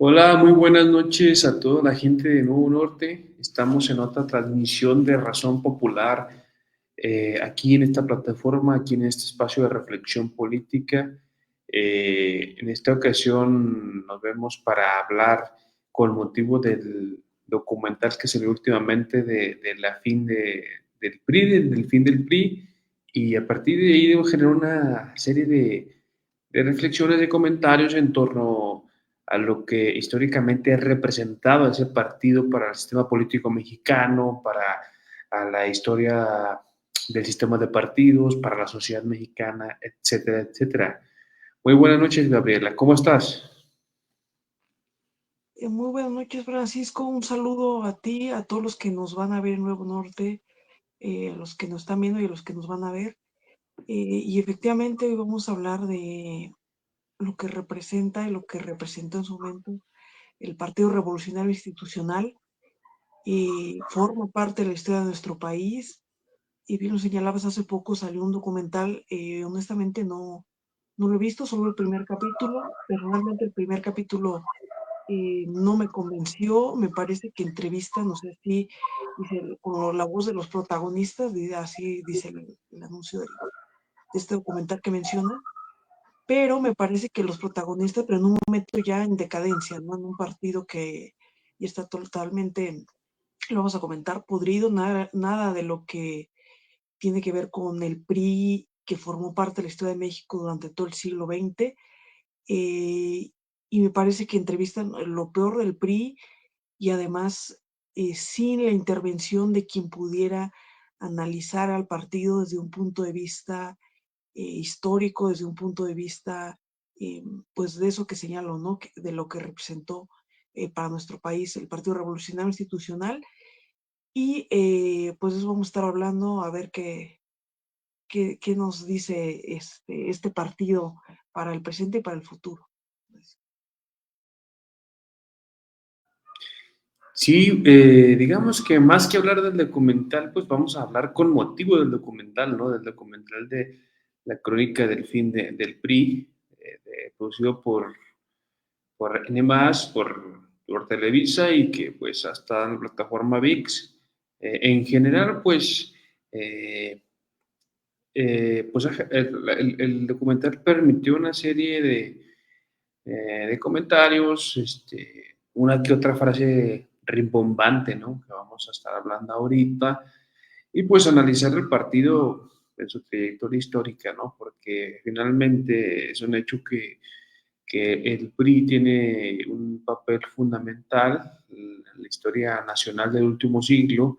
Hola, muy buenas noches a toda la gente de Nuevo Norte. Estamos en otra transmisión de Razón Popular, aquí en esta plataforma, aquí en este espacio de reflexión política. En esta ocasión nos vemos para hablar con motivo del documental que se ve últimamente de la fin del PRI, del fin del PRI, y a partir de ahí debo generar una serie de reflexiones, de comentarios en torno a lo que históricamente ha representado ese partido para el sistema político mexicano, para a la historia del sistema de partidos, para la sociedad mexicana, etcétera, etcétera. Muy buenas noches, Gabriela. ¿Cómo estás? Muy buenas noches, Francisco. Un saludo a ti, a todos los que nos van a ver en Nuevo Norte, a los que nos están viendo y a los que nos van a ver. Y efectivamente hoy vamos a hablar de lo que representa y lo que representó en su momento el Partido Revolucionario Institucional. Forma parte de la historia de nuestro país. Y bien lo señalabas, hace poco salió un documental. Honestamente no lo he visto, solo el primer capítulo. Personalmente el primer capítulo no me convenció. Me parece que entrevista, no sé si dice, con la voz de los protagonistas, así dice el anuncio de este documental que menciona, pero me parece que los protagonistas, pero en un momento ya en decadencia, ¿no? En un partido que ya está totalmente, lo vamos a comentar, podrido. Nada de lo que tiene que ver con el PRI que formó parte de la historia de México durante todo el siglo XX. eh, y me parece que entrevistan lo peor del PRI, y además sin la intervención de quien pudiera analizar al partido desde un punto de vista histórico, desde un punto de vista, eh, pues de eso que señalo, ¿no? De lo que representó para nuestro país el Partido Revolucionario Institucional. Y pues eso vamos a estar hablando, a ver qué nos dice este partido para el presente y para el futuro. Sí, digamos que más que hablar del documental, pues vamos a hablar con motivo del documental, ¿no? Del documental de la crónica del fin del PRI, producido por N+, por Televisa y que pues hasta en la plataforma VIX. En general, pues el documental permitió una serie de comentarios, una que otra frase rimbombante, ¿no? Que vamos a estar hablando ahorita, y pues analizar el partido en su trayectoria histórica, ¿no? Porque finalmente es un hecho que el PRI tiene un papel fundamental en la historia nacional del último siglo,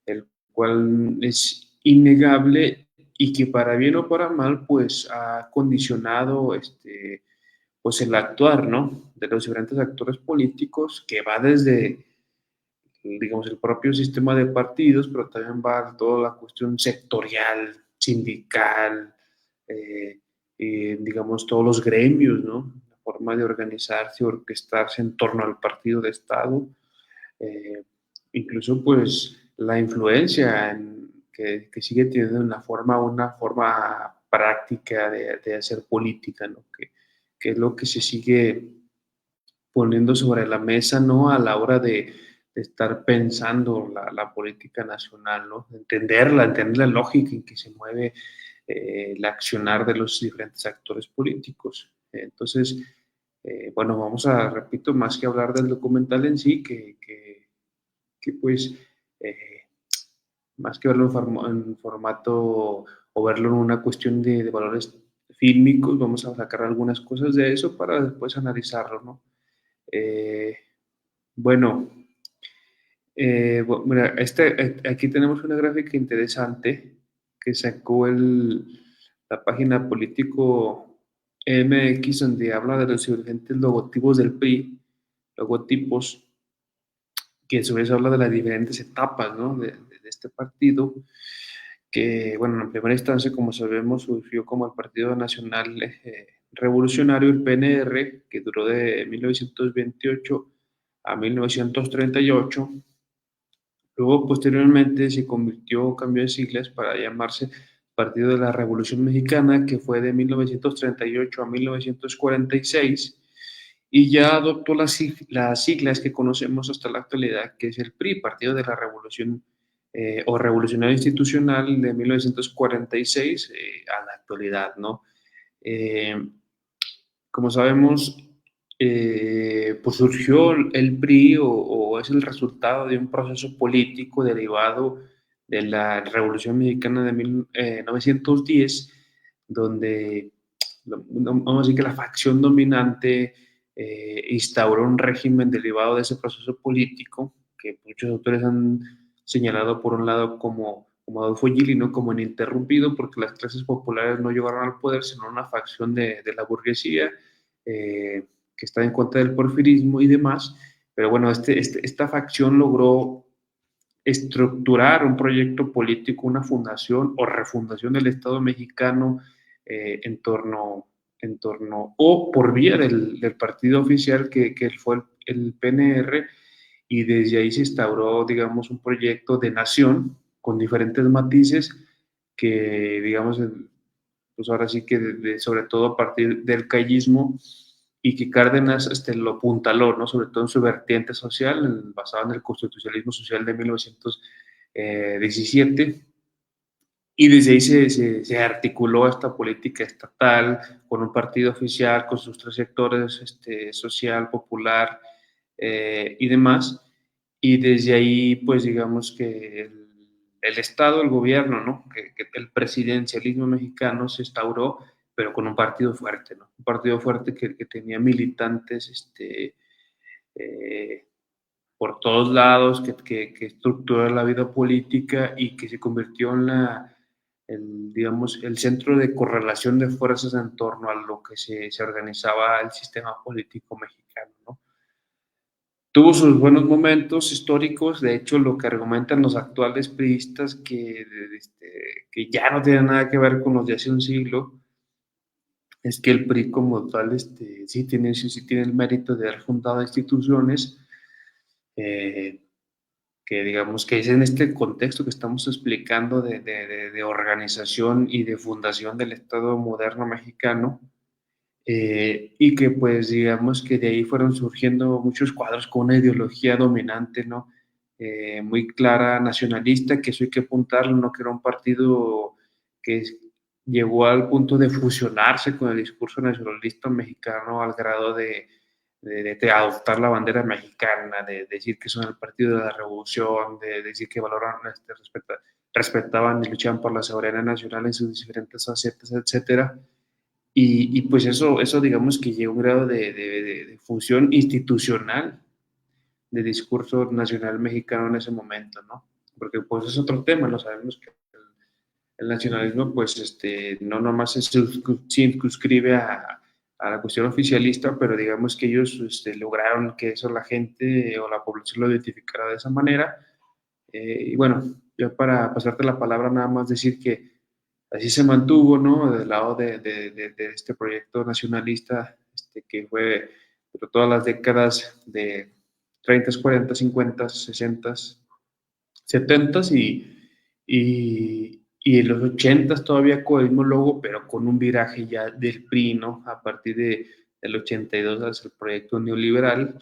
el cual es innegable y que para bien o para mal, pues ha condicionado pues el actuar, ¿no? De los diferentes actores políticos, que va desde, digamos, el propio sistema de partidos, pero también va toda la cuestión sectorial, sindical, eh, digamos, todos los gremios, ¿no? La forma de organizarse, orquestarse en torno al partido de Estado, eh, incluso pues la influencia que sigue teniendo una forma práctica de hacer política, ¿no? Que es lo que se sigue poniendo sobre la mesa, ¿no? A la hora de estar pensando la política nacional, ¿no? Entenderla, entender la lógica en que se mueve el accionar de los diferentes actores políticos. Entonces, bueno, vamos a, repito, más que hablar del documental en sí, que pues, eh, más que verlo en formato o verlo en una cuestión de valores fílmicos, vamos a sacar algunas cosas de eso para después analizarlo, ¿no? Eh, bueno, mira, aquí tenemos una gráfica interesante que sacó la página Político MX, donde habla de los diferentes logotipos del PRI, logotipos, que a su vez habla de las diferentes etapas, ¿no? De este partido, que, bueno, en primera instancia, como sabemos, surgió como el Partido Nacional Revolucionario, el PNR, que duró de 1928 a 1938. Luego, posteriormente, cambió de siglas para llamarse Partido de la Revolución Mexicana, que fue de 1938 a 1946. y ya adoptó las siglas que conocemos hasta la actualidad, que es el PRI, Partido de la Revolución o Revolucionario Institucional de 1946 a la actualidad, ¿no? Eh, Como sabemos, pues surgió el PRI o es el resultado de un proceso político derivado de la Revolución Mexicana de 1910, donde vamos a decir que la facción dominante instauró un régimen derivado de ese proceso político que muchos autores han señalado por un lado como Adolfo Gili, ¿no? Como ininterrumpido, porque las clases populares no llegaron al poder, sino una facción de la burguesía que está en contra del porfirismo y demás. Pero bueno, esta facción logró estructurar un proyecto político, una fundación o refundación del Estado mexicano en torno o por vía del partido oficial que fue el PNR, y desde ahí se instauró, digamos, un proyecto de nación con diferentes matices que, digamos, pues ahora sí que sobre todo a partir del callismo y que Cárdenas lo apuntaló, ¿no? Sobre todo en su vertiente social, basada en el constitucionalismo social de 1917, y desde ahí se articuló esta política estatal con un partido oficial, con sus tres sectores, social, popular y demás. Y desde ahí, pues digamos que el Estado, el gobierno, ¿no? Que el presidencialismo mexicano se instauró, pero con un partido fuerte, ¿no? Un partido fuerte que tenía militantes eh, por todos lados, que estructuró la vida política y que se convirtió en digamos, el centro de correlación de fuerzas en torno a lo que se organizaba el sistema político mexicano, ¿no? Tuvo sus buenos momentos históricos, de hecho lo que argumentan los actuales priistas que ya no tiene nada que ver con los de hace un siglo, es que el PRI como tal sí tiene el mérito de haber fundado instituciones eh, que digamos que es en este contexto que estamos explicando de organización y de fundación del Estado moderno mexicano, y que pues digamos que de ahí fueron surgiendo muchos cuadros con una ideología dominante, ¿no? Muy clara, nacionalista, que eso hay que apuntarlo, ¿no? Que era un partido que llegó al punto de fusionarse con el discurso nacionalista mexicano al grado de adoptar la bandera mexicana, de decir que son el partido de la revolución, de decir que valoran, respetaban y luchaban por la soberanía nacional en sus diferentes facetas, etcétera. Y pues eso digamos que llegó a un grado de fusión institucional de discurso nacional mexicano en ese momento, ¿no? Porque pues es otro tema, ¿no? Sabemos que el nacionalismo pues no nomás se circunscribe a la cuestión oficialista, pero digamos que ellos lograron que eso la gente o la población lo identificara de esa manera. Y bueno, yo para pasarte la palabra nada más decir que así se mantuvo, ¿no? Del lado de este proyecto nacionalista que fue por todas las décadas de 30, 40, 50, 60, 70 y en los 80 todavía con el mismo logo, pero con un viraje ya del PRI, ¿no? A partir del 82 hacia el proyecto neoliberal,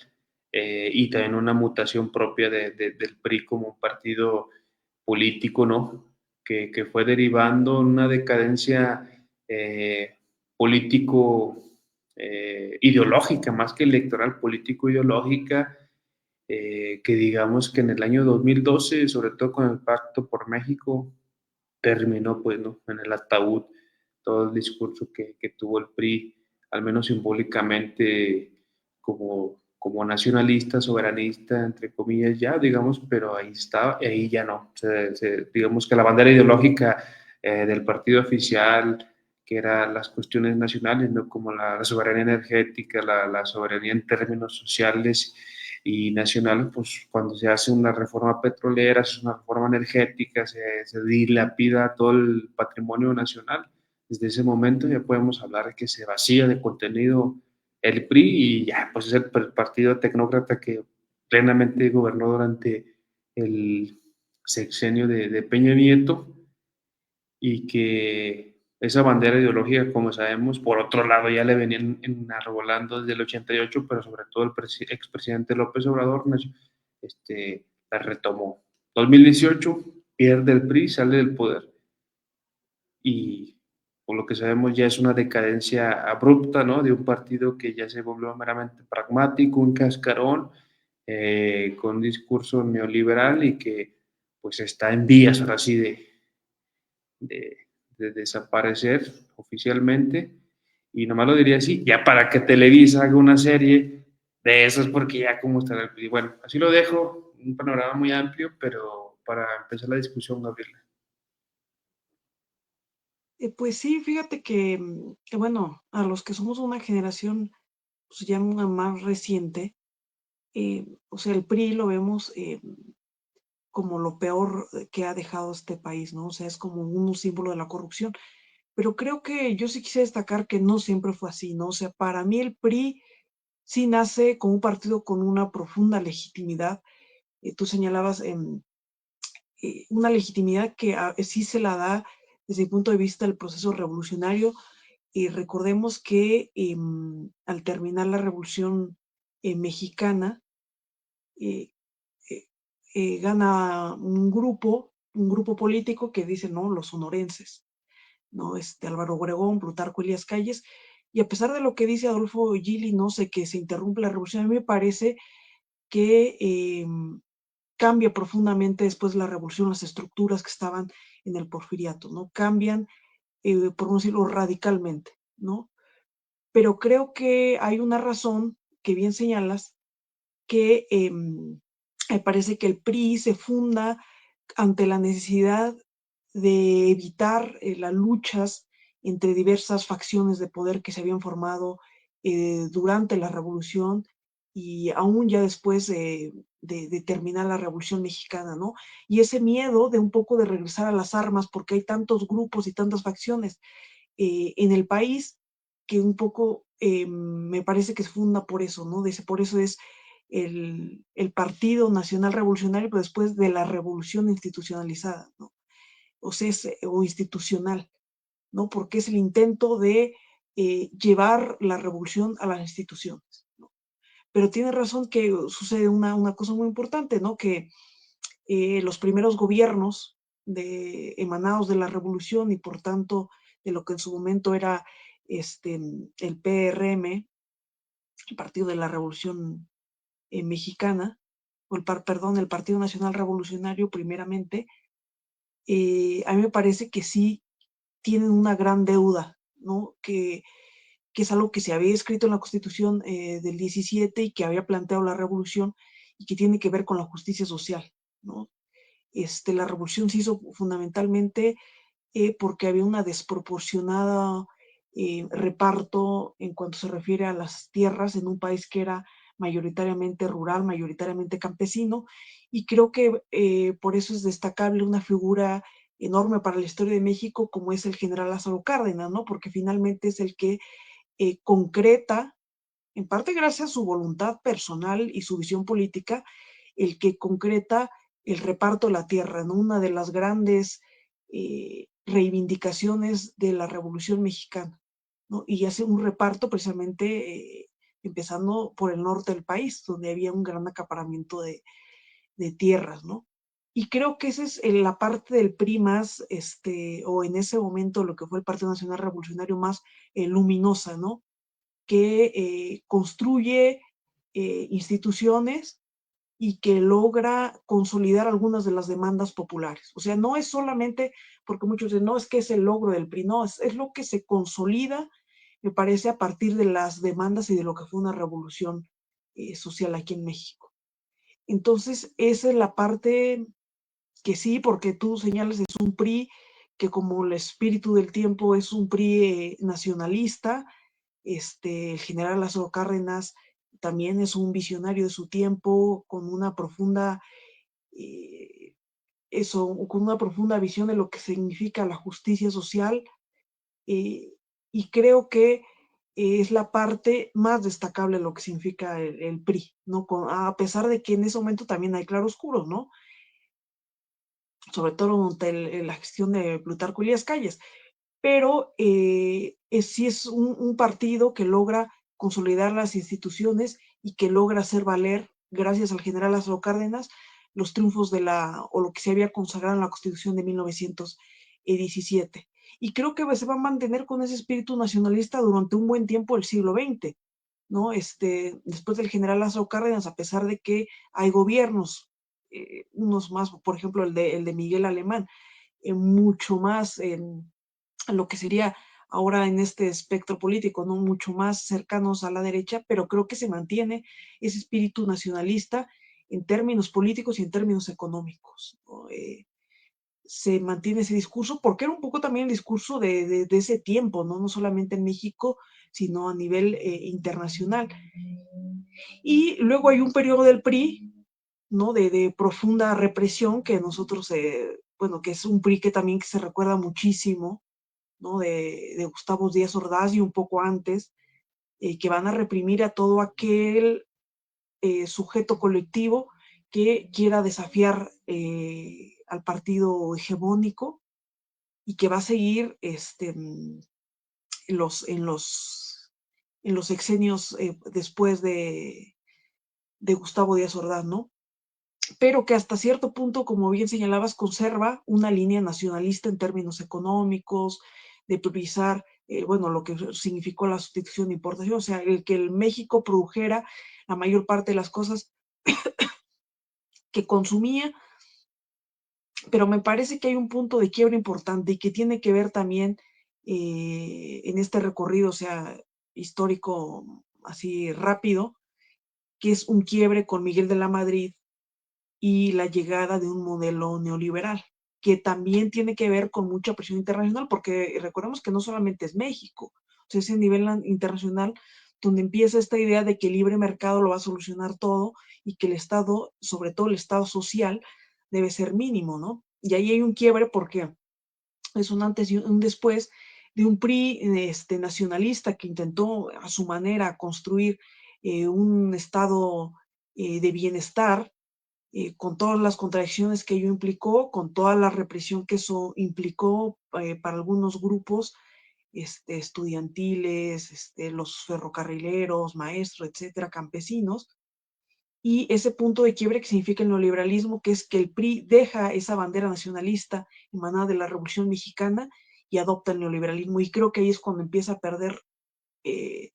y también una mutación propia del PRI como un partido político, ¿no? Que fue derivando en una decadencia político ideológica, más que electoral, político-ideológica, que digamos que en el año 2012, sobre todo con el Pacto por México, terminó pues, ¿no? En el ataúd todo el discurso que tuvo el PRI, al menos simbólicamente, como nacionalista, soberanista, entre comillas, ya, digamos, pero ahí está, y ahí ya no. Digamos que la bandera ideológica del partido oficial, que eran las cuestiones nacionales, ¿no? Como la soberanía energética, la soberanía en términos sociales y nacionales, pues cuando se hace una reforma petrolera, se hace una reforma energética, se dilapida todo el patrimonio nacional. Desde ese momento ya podemos hablar de que se vacía de contenido el PRI y ya, pues es el partido tecnócrata que plenamente gobernó durante el sexenio de Peña Nieto y que esa bandera ideológica, como sabemos. Por otro lado, ya le venían enarbolando desde el 88, pero sobre todo el expresidente López Obrador la retomó. 2018 pierde el PRI, sale del poder y por lo que sabemos ya es una decadencia abrupta, ¿no? De un partido que ya se volvió meramente pragmático, un cascarón, con un discurso neoliberal y que pues está en vías ahora sí de, de desaparecer oficialmente. Y nomás lo diría así, ya para que Televisa haga una serie de esas, porque ya como está el PRI. Bueno, así lo dejo, un panorama muy amplio, pero para empezar la discusión, Gabriela. Pues sí, fíjate que, bueno, a los que somos una generación, pues ya una más reciente, o sea, el PRI lo vemos como lo peor que ha dejado este país, ¿no? O sea, es como un símbolo de la corrupción. Pero creo que yo sí quise destacar que no siempre fue así, ¿no? O sea, para mí el PRI sí nace como un partido con una profunda legitimidad. Tú señalabas una legitimidad que sí se la da desde el punto de vista del proceso revolucionario. Y recordemos que al terminar la Revolución Mexicana, eh, eh, gana un grupo político que dice, no, los sonorenses, ¿no? Álvaro Obregón, Plutarco Elías Calles, y a pesar de lo que dice Adolfo Gili, no sé, que se interrumpe la revolución, a mí me parece que cambia profundamente después de la revolución las estructuras que estaban en el porfiriato, ¿no? Cambian, por no decirlo, radicalmente, ¿no? Pero creo que hay una razón que bien señalas, que me parece que el PRI se funda ante la necesidad de evitar las luchas entre diversas facciones de poder que se habían formado durante la revolución y aún ya después de terminar la revolución mexicana, ¿no? Y ese miedo de un poco de regresar a las armas porque hay tantos grupos y tantas facciones en el país que un poco me parece que se funda por eso, ¿no? Por eso es el Partido Nacional Revolucionario, pero después de la revolución institucionalizada, ¿no? O sea, o institucional, ¿no? Porque es el intento de llevar la revolución a las instituciones, ¿no? Pero tiene razón que sucede una cosa muy importante, ¿no? Que los primeros gobiernos emanados de la revolución y por tanto de lo que en su momento era el PRM, el Partido de la Revolución Mexicana, o perdón, el Partido Nacional Revolucionario primeramente, a mí me parece que sí tienen una gran deuda, ¿no? Que es algo que se había escrito en la Constitución del 17 y que había planteado la revolución y que tiene que ver con la justicia social, ¿no? La revolución se hizo fundamentalmente porque había una desproporcionada reparto en cuanto se refiere a las tierras en un país que era mayoritariamente rural, mayoritariamente campesino, y creo que por eso es destacable una figura enorme para la historia de México como es el general Lázaro Cárdenas, ¿no? Porque finalmente es el que concreta, en parte gracias a su voluntad personal y su visión política, el que concreta el reparto de la tierra, ¿no? Una de las grandes reivindicaciones de la Revolución Mexicana, ¿no? Y hace un reparto precisamente empezando por el norte del país, donde había un gran acaparamiento de tierras, ¿no? Y creo que esa es la parte del PRI más, o en ese momento lo que fue el Partido Nacional Revolucionario más luminosa, ¿no? Que construye instituciones y que logra consolidar algunas de las demandas populares. O sea, no es solamente, porque muchos dicen, no, es que es el logro del PRI, no, es lo que se consolida, me parece, a partir de las demandas y de lo que fue una revolución social aquí en México. Entonces, esa es la parte que sí, porque tú señalas, es un PRI que como el espíritu del tiempo es un PRI nacionalista. El general Lázaro Cárdenas también es un visionario de su tiempo, con una profunda, eh, con una profunda visión de lo que significa la justicia social, eh, y creo que es la parte más destacable de lo que significa el PRI, ¿no? A pesar de que en ese momento también hay claroscuros, ¿no? Sobre todo ante la gestión de Plutarco Elías Calles, pero sí es un partido que logra consolidar las instituciones y que logra hacer valer, gracias al general Lázaro Cárdenas, los triunfos o lo que se había consagrado en la Constitución de 1917. Y creo que se va a mantener con ese espíritu nacionalista durante un buen tiempo del siglo XX, ¿no? Después del general Lázaro Cárdenas, a pesar de que hay gobiernos, unos más, por ejemplo, el de Miguel Alemán, mucho más en lo que sería ahora en este espectro político, ¿no? Mucho más cercanos a la derecha, pero creo que se mantiene ese espíritu nacionalista en términos políticos y en términos económicos, ¿no? Se mantiene ese discurso, porque era un poco también el discurso de ese tiempo, ¿no? No solamente en México, sino a nivel internacional. Y luego hay un periodo del PRI, ¿no? De profunda represión que nosotros, bueno, que es un PRI que también que se recuerda muchísimo, ¿no? De Gustavo Díaz Ordaz y un poco antes, que van a reprimir a todo aquel sujeto colectivo que quiera desafiar al partido hegemónico y que va a seguir en los sexenios después de Gustavo Díaz Ordaz, ¿no? Pero que hasta cierto punto, como bien señalabas, conserva una línea nacionalista en términos económicos, de priorizar, bueno, lo que significó la sustitución de importación, o sea, que el México produjera la mayor parte de las cosas que consumía, pero me parece que hay un punto de quiebra importante y que tiene que ver también en este recorrido, o sea, histórico así rápido, que es un quiebre con Miguel de la Madrid y la llegada de un modelo neoliberal, que también tiene que ver con mucha presión internacional, porque recordemos que no solamente es México, o sea, es a nivel internacional donde empieza esta idea de que el libre mercado lo va a solucionar todo y que el Estado, sobre todo el Estado social, debe ser mínimo, ¿no? Y ahí hay un quiebre porque es un antes y un después de un PRI nacionalista que intentó a su manera construir un estado de bienestar, con todas las contradicciones que ello implicó, con toda la represión que eso implicó para algunos grupos estudiantiles, los ferrocarrileros, maestros, etcétera, campesinos, y ese punto de quiebre que significa el neoliberalismo, que es que el PRI deja esa bandera nacionalista emanada de la Revolución Mexicana y adopta el neoliberalismo, y creo que ahí es cuando empieza a perder eh,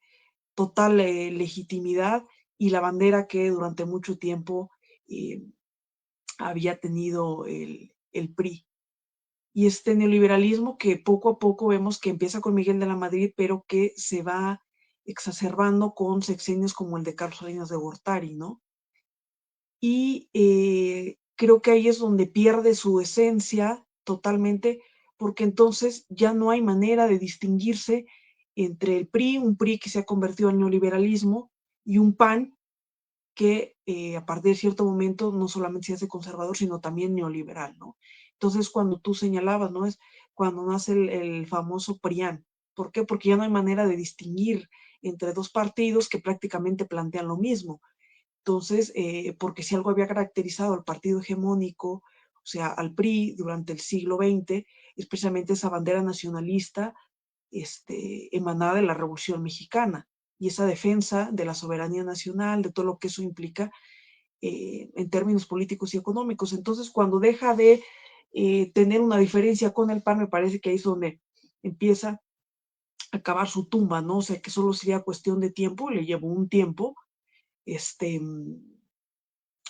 total legitimidad y la bandera que durante mucho tiempo eh, había tenido el PRI. Y este neoliberalismo que poco a poco vemos que empieza con Miguel de la Madrid, pero que se va exacerbando con sexenios como el de Carlos Salinas de Gortari, ¿no? Y creo que ahí es donde pierde su esencia totalmente, porque entonces ya no hay manera de distinguirse entre el PRI, un PRI que se ha convertido en neoliberalismo, y un PAN que a partir de cierto momento no solamente se hace conservador, sino también neoliberal, ¿no? Entonces, cuando tú señalabas, ¿no? Es cuando nace el famoso PRIAN. ¿Por qué? Porque ya no hay manera de distinguir entre dos partidos que prácticamente plantean lo mismo. Entonces, porque si algo había caracterizado al partido hegemónico, o sea, al PRI durante el siglo XX, es precisamente esa bandera nacionalista emanada de la Revolución Mexicana y esa defensa de la soberanía nacional, de todo lo que eso implica en términos políticos y económicos. Entonces, cuando deja de tener una diferencia con el PAN, me parece que ahí es donde empieza a acabar su tumba, ¿no? O sea, que solo sería cuestión de tiempo, le llevó un tiempo,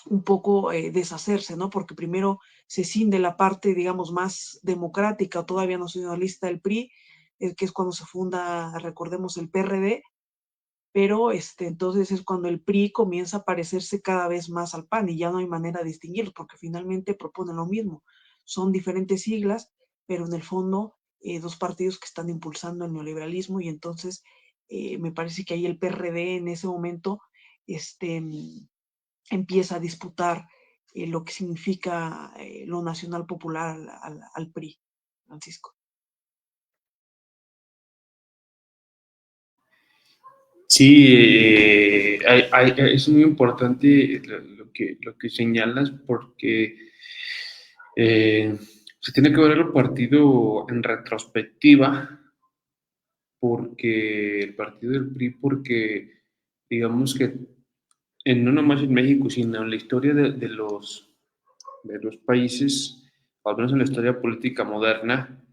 un poco deshacerse, ¿no? Porque primero se cinde la parte, digamos, más democrática, todavía nacionalista del PRI, que es cuando se funda, recordemos, el PRD, pero entonces es cuando el PRI comienza a parecerse cada vez más al PAN y ya no hay manera de distinguirlos porque finalmente proponen lo mismo. Son diferentes siglas, pero en el fondo dos partidos que están impulsando el neoliberalismo y entonces me parece que ahí el PRD en ese momento empieza a disputar lo que significa lo nacional popular al PRI, Francisco. Sí, es muy importante lo que señalas porque, eh, Se tiene que ver el partido en retrospectiva, porque el partido del PRI, porque digamos que no nomás en México, sino en la historia de los países, al menos en la historia política moderna,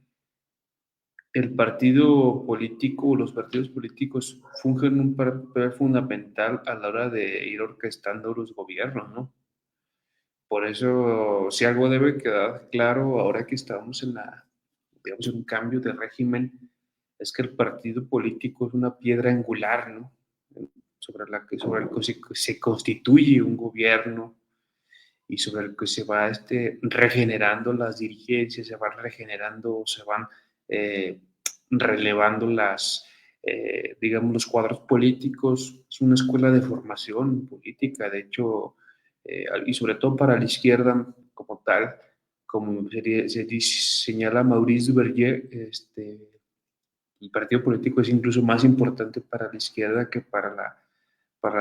el partido político, los partidos políticos fungen un papel fundamental a la hora de ir orquestando los gobiernos, ¿no? Por eso, si algo debe quedar claro ahora que estamos digamos, en un cambio de régimen, es que el partido político es una piedra angular, ¿no? Sobre el que se constituye un gobierno y sobre el que se va regenerando las dirigencias, se van regenerando, se van eh, relevando digamos, los cuadros políticos. Es una escuela de formación política, de hecho, y sobre todo para la izquierda como tal, como señala Maurice Duverger, el partido político es incluso más importante para la izquierda que para la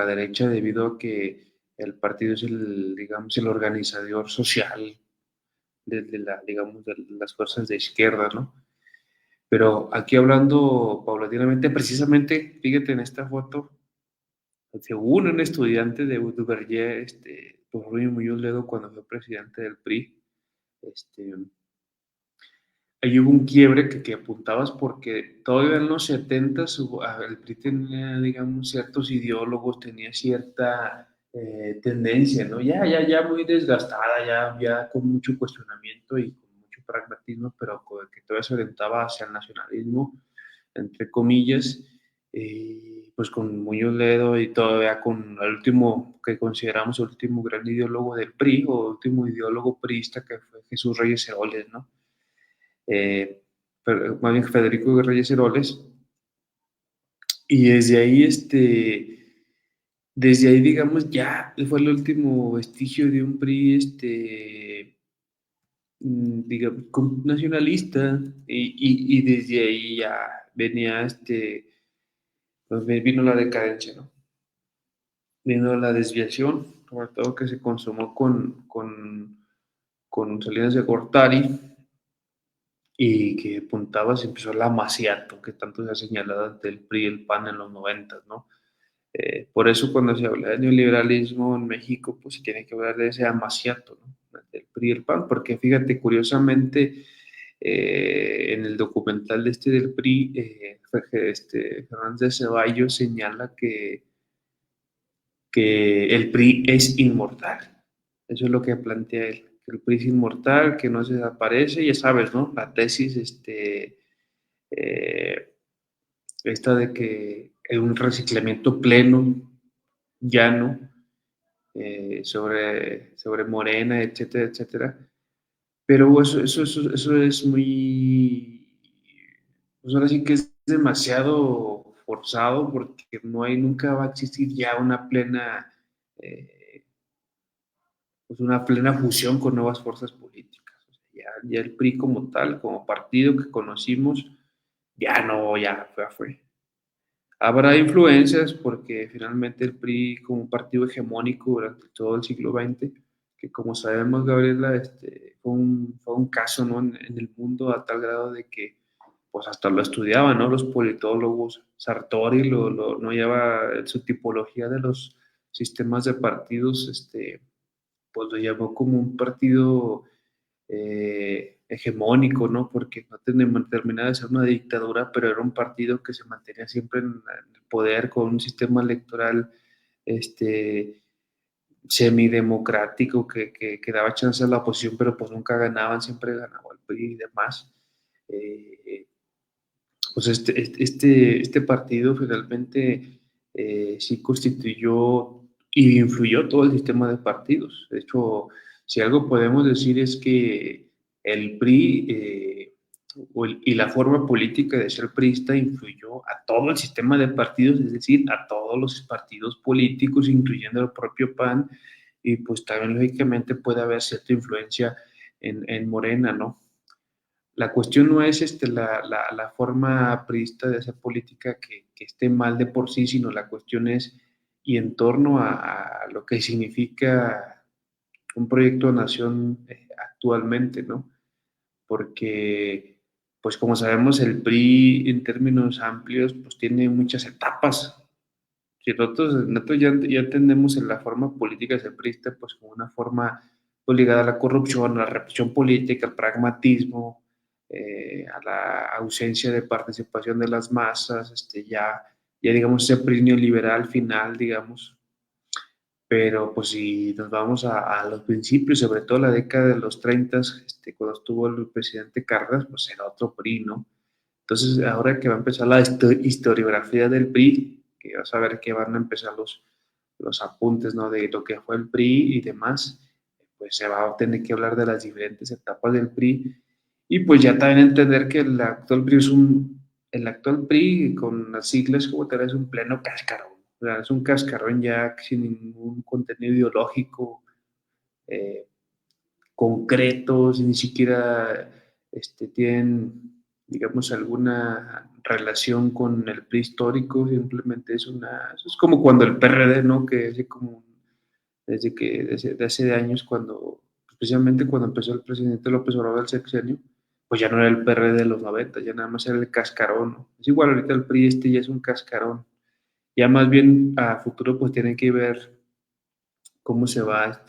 derecha, debido a que el partido es digamos, el organizador social digamos, de las fuerzas de izquierda, ¿no? Pero aquí hablando paulatinamente, precisamente, fíjate en esta foto, según un estudiante de Duverger, pues Rubén Muñoz Ledo, cuando fue presidente del PRI, este, ahí hubo un quiebre que apuntabas porque todavía en los 70 el PRI tenía, digamos, ciertos ideólogos, tenía cierta tendencia, ¿no? Ya muy desgastada, ya con mucho cuestionamiento y con mucho pragmatismo, pero que todavía se orientaba hacia el nacionalismo, entre comillas, pues con Muñoz Ledo y todavía con el último, que consideramos el último gran ideólogo del PRI, o último ideólogo priista, que fue Jesús Reyes Heroles, ¿no? eh, Más bien Federico Reyes Heroles, y desde ahí, digamos, ya fue el último vestigio de un PRI, digamos, nacionalista, y desde ahí ya venía, pues vino la decadencia, ¿no? Vino la desviación, sobre todo que se consumó con Salinas de Gortari, y que apuntaba, se empezó el amaciato que tanto se ha señalado ante el PRI y el PAN en los 90, ¿no? Por eso cuando se habla de neoliberalismo en México, pues se tiene que hablar de ese amaciato, ¿no? Del PRI y el PAN, porque fíjate, curiosamente, en el documental del PRI, Fernández de Ceballos señala que el PRI es inmortal. Eso es lo que plantea él, que el PRI es inmortal, que no se desaparece, ya sabes, ¿no? La tesis, eh, esta de que es un reciclamiento pleno, llano, sobre Morena, etcétera, etcétera. Pero eso es muy, pues ahora sí que es demasiado forzado, porque nunca va a existir ya eh, pues una plena fusión con nuevas fuerzas políticas. O sea, ya el PRI como tal, como partido que conocimos, ya no, ya fue. Habrá influencias porque finalmente el PRI como un partido hegemónico durante todo el siglo XX, que como sabemos, Gabriela, fue un caso, ¿no? En el mundo, a tal grado de que pues hasta lo estudiaban, ¿no? Los politólogos. Sartori no lleva su tipología de los sistemas de partidos, pues lo llamó como un partido hegemónico, ¿no? Porque no terminaba de ser una dictadura, pero era un partido que se mantenía siempre en el poder, con un sistema electoral este, semidemocrático que daba chance a la oposición, pero pues nunca ganaban, siempre ganaba el PRI y demás. Eh, pues este partido finalmente sí constituyó y influyó todo el sistema de partidos. De hecho, si algo podemos decir es que el PRI y la forma política de ser priista influyó a todo el sistema de partidos, es decir, a todos los partidos políticos, incluyendo el propio PAN, y pues también lógicamente puede haber cierta influencia en Morena, ¿no? La cuestión no es la forma priista de hacer política que esté mal de por sí, sino la cuestión es, y en torno a lo que significa un proyecto de nación actualmente, ¿no? porque, pues como sabemos, el PRI en términos amplios, pues tiene muchas etapas. Si nosotros ya entendemos en la forma política de ser priista, pues como una forma pues, ligada a la corrupción, a la represión política, al pragmatismo, a la ausencia de participación de las masas, ya digamos ese PRI neoliberal final, digamos, pero pues si nos vamos a los principios, sobre todo la década de los 30, cuando estuvo el presidente Cárdenas, pues era otro PRI, ¿no? Entonces, ahora que va a empezar la historiografía del PRI, que vas a ver que van a empezar los apuntes, ¿no? De lo que fue el PRI y demás, pues se va a tener que hablar de las diferentes etapas del PRI y pues ya también entender que el actual PRI con las siglas como tal es un pleno cascarón, o sea, es un cascarón ya sin ningún contenido ideológico, eh, concretos, ni siquiera tienen, digamos, alguna relación con el prehistórico, simplemente es como cuando el PRD, ¿no? Que hace como, desde hace de años, especialmente cuando empezó el presidente López Obrador el sexenio, pues ya no era el PRD de los 90, ya nada más era el cascarón, ¿no? Es igual ahorita el PRI ya es un cascarón, ya más bien a futuro pues tienen que ver cómo se va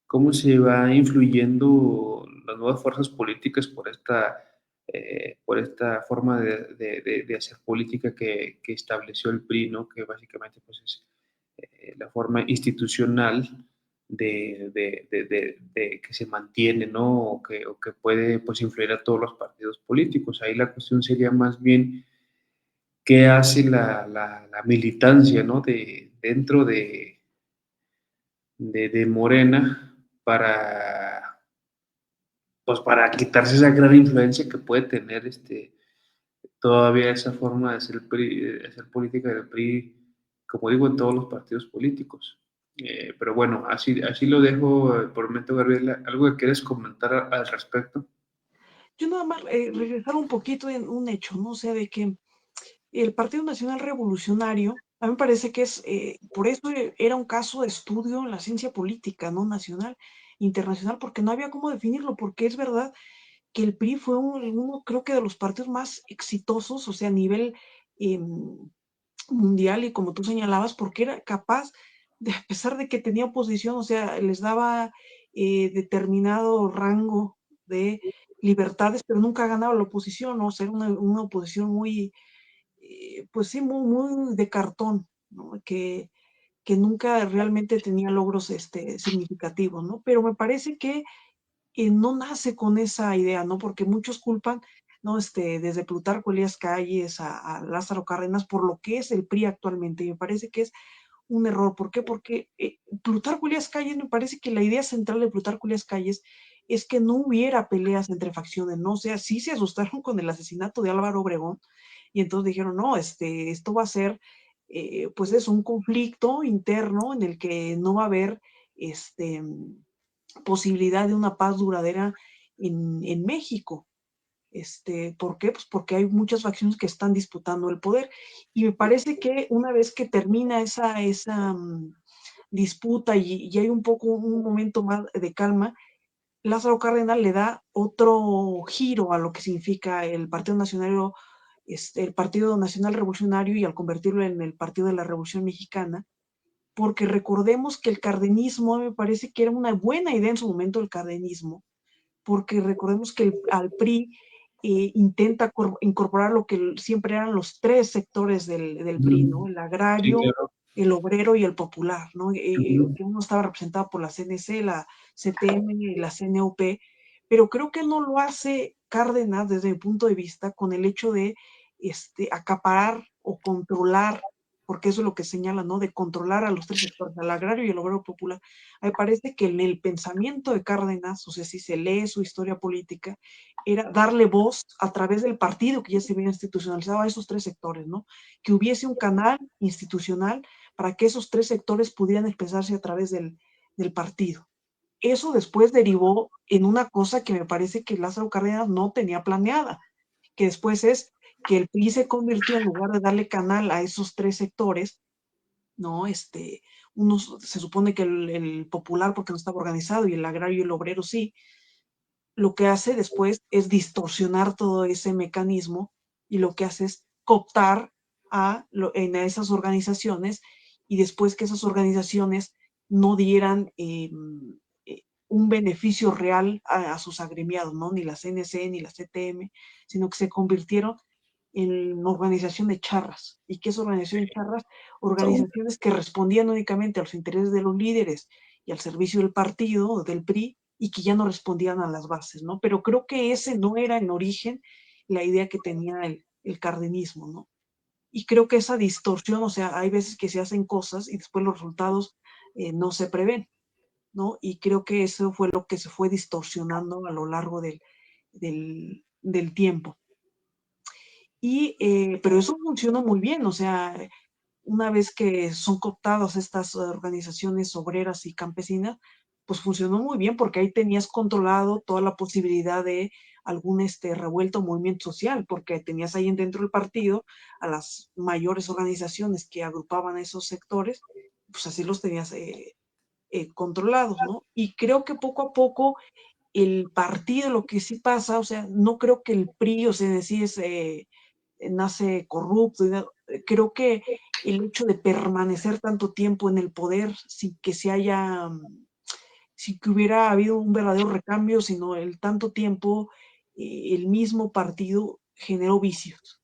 cómo se va influyendo las nuevas fuerzas políticas por esta forma de hacer política que estableció el PRI, ¿no? Que básicamente pues, es la forma institucional que se mantiene, ¿no? O que puede pues, influir a todos los partidos políticos. Ahí la cuestión sería más bien qué hace la militancia, ¿no? Dentro de Morena para, pues para quitarse esa gran influencia que puede tener todavía esa forma de hacer, de hacer política del PRI, como digo, en todos los partidos políticos. Pero bueno, así lo dejo por el momento, Gabriela. ¿Algo que quieres comentar al respecto? Yo nada más regresar un poquito en un hecho, ¿no? O sea, de que el Partido Nacional Revolucionario, a mí me parece que por eso era un caso de estudio en la ciencia política, ¿no? Nacional, internacional, porque no había cómo definirlo, porque es verdad que el PRI fue uno, creo que de los partidos más exitosos, o sea, a nivel eh, mundial, y como tú señalabas, porque era capaz, a pesar de que tenía oposición, o sea, les daba determinado rango de libertades, pero nunca ganaba la oposición, ¿no? O sea, era una oposición muy, pues sí, muy, muy de cartón, ¿no? Que nunca realmente tenía logros significativos, ¿no? Pero me parece que no nace con esa idea, ¿no? Porque muchos culpan, ¿no? Desde Plutarco Elías Calles a Lázaro Cárdenas por lo que es el PRI actualmente. Y me parece que es un error. ¿Por qué? Porque Plutarco Elías Calles, me parece que la idea central de Plutarco Elías Calles es que no hubiera peleas entre facciones, ¿no? O sea, sí se asustaron con el asesinato de Álvaro Obregón y entonces dijeron, no, esto va a ser, pues es un conflicto interno en el que no va a haber, posibilidad de una paz duradera en México. ¿Por qué? Pues porque hay muchas facciones que están disputando el poder. Y me parece que una vez que termina esa disputa y hay un poco un momento más de calma, Lázaro Cárdenas le da otro giro a lo que significa el Partido Nacional, el Partido Nacional Revolucionario, y al convertirlo en el Partido de la Revolución Mexicana, porque recordemos que el cardenismo me parece que era una buena idea en su momento el cardenismo, porque recordemos que al PRI intenta incorporar lo que siempre eran los tres sectores del PRI, ¿no? El Sí, agrario, claro. el obrero y el popular, ¿no? Ujú. Que uno estaba representado por la CNC, la CTM y la CNUP, pero creo que no lo hace Cárdenas desde mi punto de vista con el hecho de acaparar o controlar, porque eso es lo que señala, ¿no? De controlar a los tres sectores, al agrario y el obrero popular. Me parece que en el pensamiento de Cárdenas, o sea, si se lee su historia política, era darle voz a través del partido que ya se había institucionalizado a esos tres sectores, ¿no? Que hubiese un canal institucional para que esos tres sectores pudieran expresarse a través del partido. Eso después derivó en una cosa que me parece que Lázaro Cárdenas no tenía planeada, que después es que el PRI se convirtió, en lugar de darle canal a esos tres sectores, ¿no? Se supone que el popular porque no estaba organizado y el agrario y el obrero sí, lo que hace después es distorsionar todo ese mecanismo y lo que hace es cooptar en esas organizaciones y después que esas organizaciones no dieran un beneficio real sus agremiados, ¿no? Ni la CNC ni la CTM, sino que se convirtieron en organización de charras. ¿Y qué es organización de charras? Organizaciones que respondían únicamente a los intereses de los líderes y al servicio del partido, del PRI, y que ya no respondían a las bases, ¿no? Pero creo que ese no era en origen la idea que tenía el cardenismo, ¿no? Y creo que esa distorsión, o sea, hay veces que se hacen cosas y después los resultados no se prevén, ¿no? Y creo que eso fue lo que se fue distorsionando a lo largo del tiempo. Pero eso funcionó muy bien, o sea, una vez que son cooptadas estas organizaciones obreras y campesinas, pues funcionó muy bien porque ahí tenías controlado toda la posibilidad de algún revuelto o movimiento social, porque tenías ahí dentro del partido a las mayores organizaciones que agrupaban a esos sectores, pues así los tenías controlados, ¿no? Y creo que poco a poco el partido, lo que sí pasa, o sea, no creo que el PRI, o sea, decir, nace corrupto, creo que el hecho de permanecer tanto tiempo en el poder sin que se haya, sin que hubiera habido un verdadero recambio, sino el tanto tiempo, el mismo partido generó vicios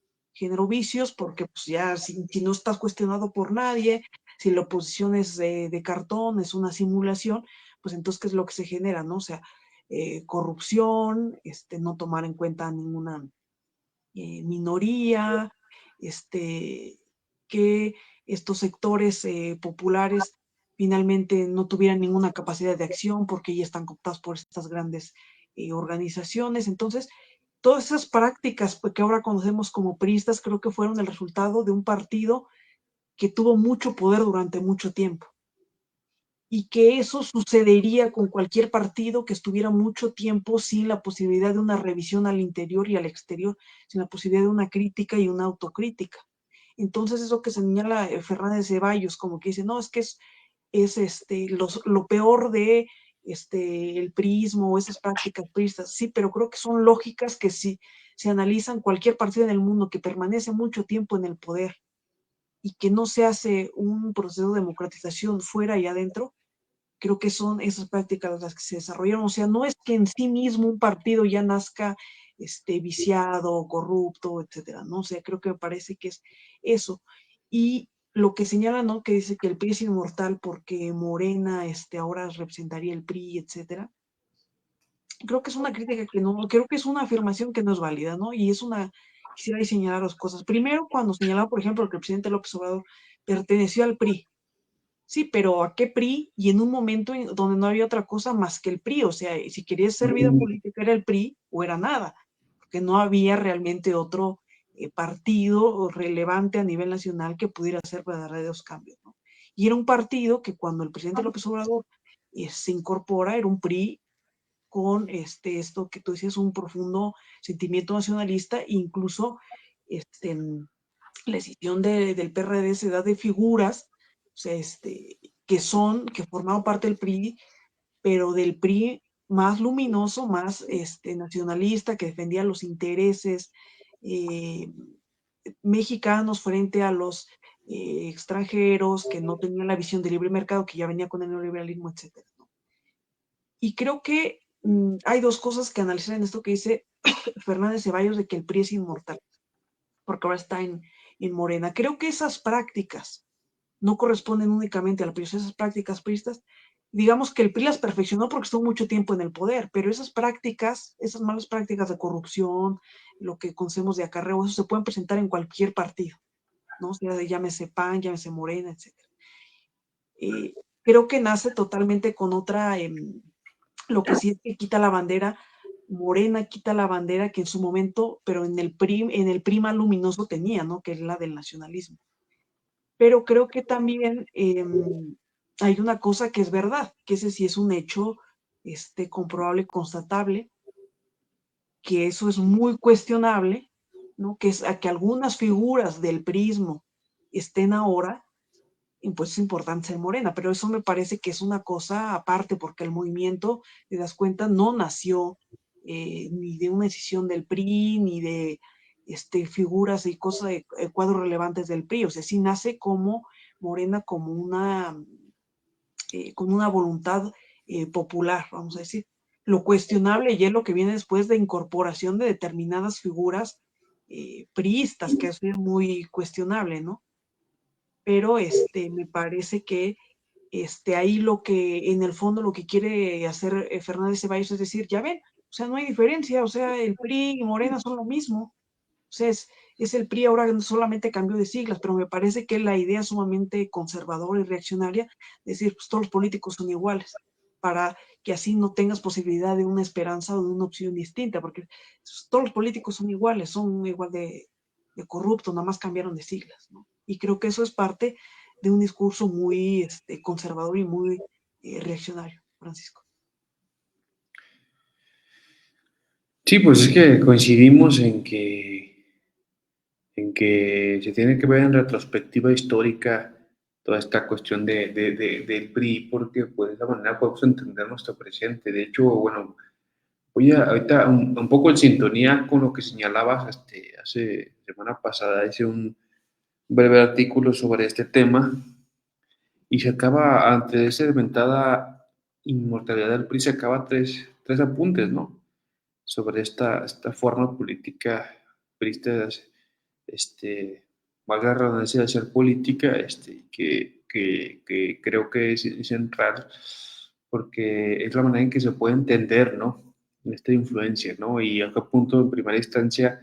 porque pues ya si no estás cuestionado por nadie, si la oposición es de cartón, es una simulación, pues entonces, ¿qué es lo que se genera, no? O sea, corrupción, no tomar en cuenta ninguna minoría, que estos sectores populares finalmente no tuvieran ninguna capacidad de acción porque ya están cooptados por estas grandes organizaciones. Entonces, todas esas prácticas que ahora conocemos como priistas creo que fueron el resultado de un partido que tuvo mucho poder durante mucho tiempo y que eso sucedería con cualquier partido que estuviera mucho tiempo sin la posibilidad de una revisión al interior y al exterior, sin la posibilidad de una crítica y una autocrítica. Entonces eso que señala Fernández Ceballos, como que dice, no, es que lo peor de el prismo o esas prácticas priistas, sí, pero creo que son lógicas que si se analizan cualquier partido en el mundo que permanece mucho tiempo en el poder y que no se hace un proceso de democratización fuera y adentro, creo que son esas prácticas las que se desarrollaron. O sea, no es que en sí mismo un partido ya nazca viciado, corrupto, etcétera, ¿no? O sea, creo que me parece que es eso. Y lo que señala, ¿no? Que dice que el PRI es inmortal porque Morena ahora representaría el PRI, etcétera. Creo que es una crítica que no, creo que es una afirmación que no es válida, ¿no? Y quisiera señalar dos cosas. Primero, cuando señalaba, por ejemplo, que el presidente López Obrador perteneció al PRI. Sí, pero ¿a qué PRI? Y en un momento donde no había otra cosa más que el PRI, o sea, si querías hacer vida política era el PRI o era nada, porque no había realmente otro partido relevante a nivel nacional que pudiera hacer verdaderos cambios, ¿no? Y era un partido que cuando el presidente López Obrador se incorpora, era un PRI con esto que tú decías, un profundo sentimiento nacionalista, incluso la decisión del PRD se da de figuras, o sea, que formaban parte del PRI, pero del PRI más luminoso, más nacionalista, que defendía los intereses eh, mexicanos frente a los extranjeros, que no tenían la visión de libre mercado, que ya venía con el neoliberalismo, etcétera, ¿no? Y creo que hay dos cosas que analizar en esto que dice Fernández Ceballos de que el PRI es inmortal, porque ahora está en Morena. Creo que esas prácticas no corresponden únicamente a la PRI, esas prácticas priistas, digamos que el PRI las perfeccionó porque estuvo mucho tiempo en el poder, pero esas prácticas, esas malas prácticas de corrupción, lo que conocemos de acarreo, eso se pueden presentar en cualquier partido, ¿no? O sea, llámese PAN, llámese Morena, etc. Creo que nace totalmente con otra, lo que sí es que quita la bandera, Morena quita la bandera que en su momento, pero en el PRI más luminoso tenía, ¿no? Que es la del nacionalismo. Pero creo que también hay una cosa que es verdad, que ese sí es un hecho comprobable, constatable, que eso es muy cuestionable, ¿no? Que es a que algunas figuras del prismo estén ahora, pues es importante ser Morena, pero eso me parece que es una cosa aparte, porque el movimiento, te das cuenta, no nació ni de una decisión del PRI, ni de figuras y cosas, cuadros relevantes del PRI. O sea, sí nace como Morena, con una voluntad popular, vamos a decir. Lo cuestionable y es lo que viene después de incorporación de determinadas figuras priistas, que es muy cuestionable, ¿no? Pero me parece que ahí lo que, en el fondo, lo que quiere hacer Fernández Ceballos es decir, ya ven, o sea, no hay diferencia, o sea, el PRI y Morena son lo mismo, o sea, es el PRI ahora solamente cambió de siglas, pero me parece que la idea sumamente conservadora y reaccionaria, es decir, pues todos los políticos son iguales, para que así no tengas posibilidad de una esperanza o de una opción distinta, porque todos los políticos son igual de corruptos, nada más cambiaron de siglas, ¿no? Y creo que eso es parte de un discurso muy conservador y muy reaccionario, Francisco. Sí, pues es que coincidimos en que se tiene que ver en retrospectiva histórica toda esta cuestión del PRI, porque pues, de esa manera podemos entender nuestro presente. De hecho, bueno, voy a ahorita un poco en sintonía con lo que señalabas hace semana pasada, hice un breve artículo sobre este tema y se acaba, ante esa inventada inmortalidad del PRI, se acaba tres apuntes, ¿no? Sobre esta forma política prista de hacer, valga la redundancia, de hacer política, que creo que es central porque es la manera en que se puede entender, ¿no? Esta influencia, ¿no? Y a qué punto, en primera instancia,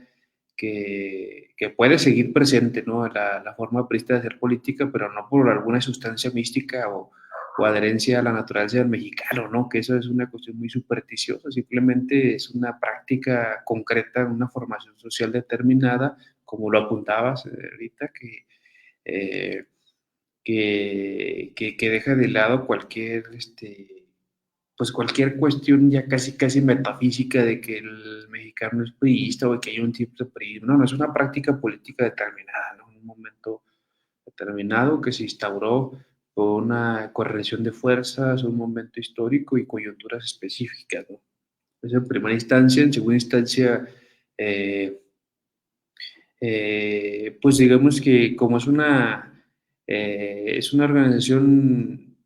que puede seguir presente, ¿no? La forma prista de hacer política, pero no por alguna sustancia mística o adherencia a la naturaleza del mexicano, ¿no? Que eso es una cuestión muy supersticiosa, simplemente es una práctica concreta, una formación social determinada, como lo apuntabas ahorita, eh, que deja de lado pues cualquier cuestión ya casi metafísica de que el mexicano es priista o de que hay un tipo de priismo. No, no, es una práctica política determinada, ¿no? En un momento determinado que se instauró por una correlación de fuerzas, un momento histórico y coyunturas específicas, ¿no? Eso en primera instancia. En segunda instancia, eh, pues digamos que como es una organización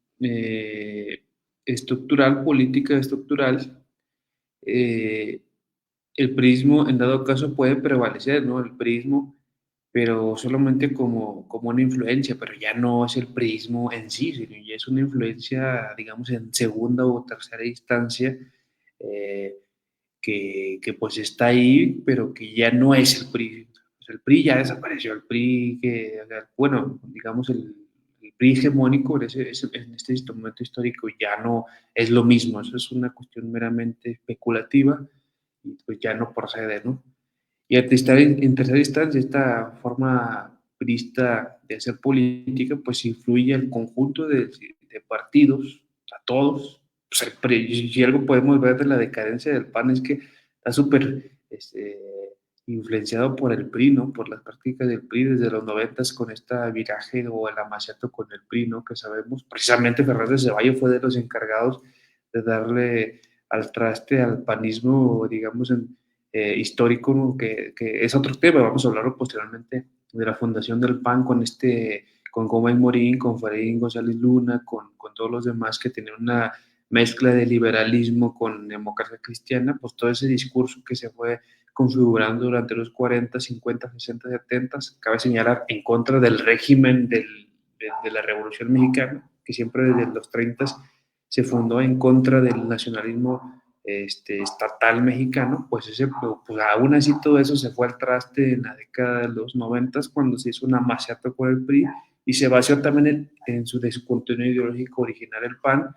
estructural, política estructural, eh, el prismo en dado caso puede prevalecer, ¿no? El prismo, pero solamente como una influencia, pero ya no es el prismo en sí, sino ya es una influencia, digamos, en segunda o tercera instancia, eh, pues está ahí, pero que ya no es el PRI. Pues el PRI ya desapareció, el PRI que, bueno, digamos, el PRI hegemónico en este momento histórico ya no es lo mismo, eso es una cuestión meramente especulativa y pues ya no procede, ¿no? Y en tercera instancia, esta forma prista de hacer política, pues influye al conjunto de partidos, a todos. Pues si algo podemos ver de la decadencia del PAN es que está súper influenciado por el PRI, ¿no? Por las prácticas del PRI desde los noventas con esta viraje o el amaciato con el PRI, ¿no? Que sabemos, precisamente Fernández Ceballos fue de los encargados de darle al traste al panismo, digamos, histórico, ¿no? Que es otro tema, vamos a hablarlo posteriormente, de la fundación del PAN con Gómez Morín, con Fredín González Luna, con todos los demás que tenían una mezcla de liberalismo con democracia cristiana, pues todo ese discurso que se fue configurando durante los 40, 50, 60, 70, cabe señalar, en contra del régimen de la Revolución Mexicana, que siempre desde los 30 se fundó en contra del nacionalismo estatal mexicano, pues, pues aún así todo eso se fue al traste en la década de los 90 cuando se hizo una maciata con el PRI y se vació también de su contenido ideológico original el PAN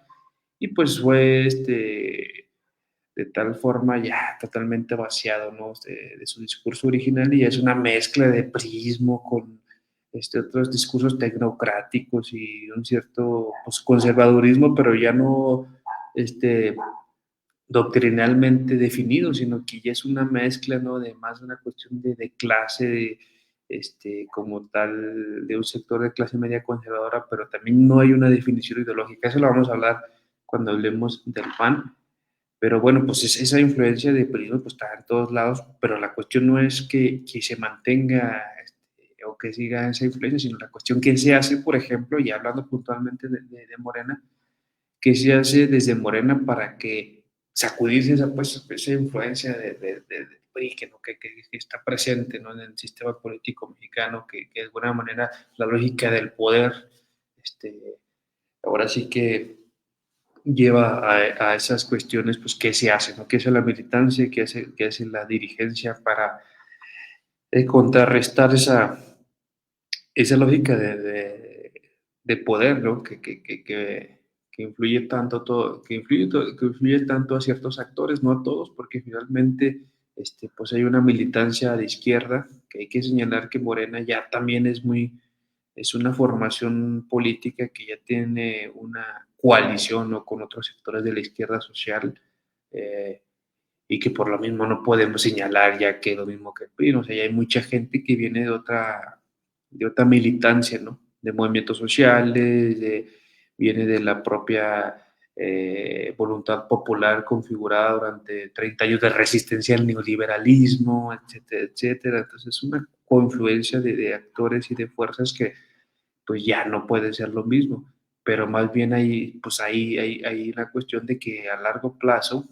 y pues fue de tal forma ya totalmente vaciado, ¿no? De su discurso original y es una mezcla de prismo con otros discursos tecnocráticos y un cierto pues, conservadurismo, pero ya no doctrinalmente definido, sino que ya es una mezcla, ¿no? De más una cuestión de clase, como tal, de un sector de clase media conservadora, pero también no hay una definición ideológica. Eso lo vamos a hablar cuando hablemos del PAN. Pero bueno, pues esa influencia de peligro pues está en todos lados, pero la cuestión no es que se mantenga o que siga esa influencia, sino la cuestión que se hace, por ejemplo, y hablando puntualmente de Morena, que se hace desde Morena para que sacudirse esa, pues, esa influencia de PRI que, ¿no? que está presente, ¿no? En el sistema político mexicano, que de alguna manera la lógica del poder, ahora sí que lleva a esas cuestiones, pues, ¿qué se hace? ¿No? ¿Qué hace la militancia? Qué hace la dirigencia para contrarrestar esa lógica de poder, ¿no? Que influye tanto todo, que influye tanto a ciertos actores, no a todos, porque finalmente pues hay una militancia de izquierda, que hay que señalar que Morena ya también es una formación política que ya tiene una coalición, ¿no? Con otros sectores de la izquierda social, eh, y que por lo mismo no podemos señalar ya que lo mismo que el PRI, o sea, ya hay mucha gente que viene de otra militancia, ¿no? De movimientos sociales, viene de la propia voluntad popular configurada durante 30 años de resistencia al neoliberalismo, etcétera, etcétera. Entonces es una confluencia de actores y de fuerzas que pues ya no puede ser lo mismo, pero más bien pues hay una cuestión de que a largo plazo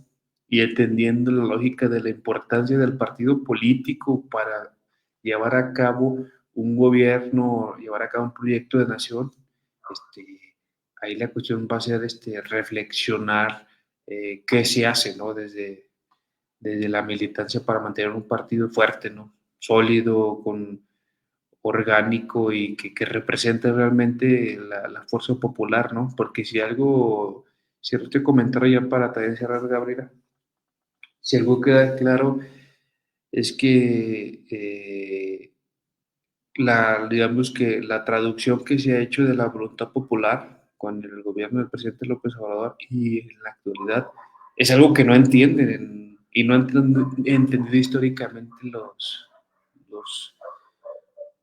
y entendiendo la lógica de la importancia del partido político para llevar a cabo un gobierno, llevar a cabo un proyecto de nación, ahí la cuestión va a ser reflexionar qué se hace, ¿no? Desde la militancia para mantener un partido fuerte, ¿no? Sólido, orgánico y que represente realmente la fuerza popular, ¿no? Porque si algo, cierto comentario ya para también cerrar, Gabriela, si algo queda claro es que digamos que la traducción que se ha hecho de la voluntad popular con el gobierno del presidente López Obrador y en la actualidad es algo que no entienden y no han entendido históricamente los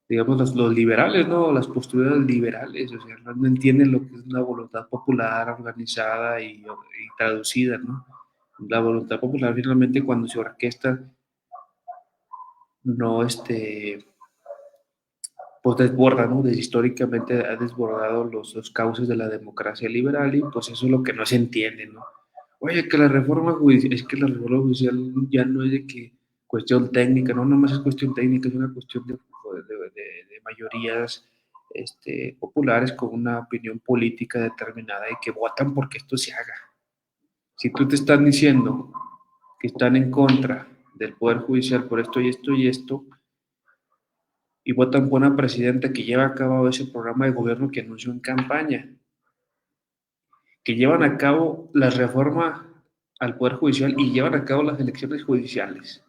digamos, los liberales, ¿no? Las posturas liberales, o sea, no entienden lo que es una voluntad popular organizada y traducida, ¿no? La voluntad popular finalmente cuando se orquesta no, pues desborda, ¿no? Históricamente ha desbordado los cauces de la democracia liberal y pues eso es lo que no se entiende, ¿no? Oye, que la reforma judicial, es que la reforma judicial ya no es de que cuestión técnica, no nomás es cuestión técnica, es una cuestión de mayorías populares con una opinión política determinada y que votan porque esto se haga. Si tú te están diciendo que están en contra del Poder Judicial por esto y esto y esto, y votan por una presidenta que lleva a cabo ese programa de gobierno que anunció en campaña, que llevan a cabo la reforma al Poder Judicial y llevan a cabo las elecciones judiciales.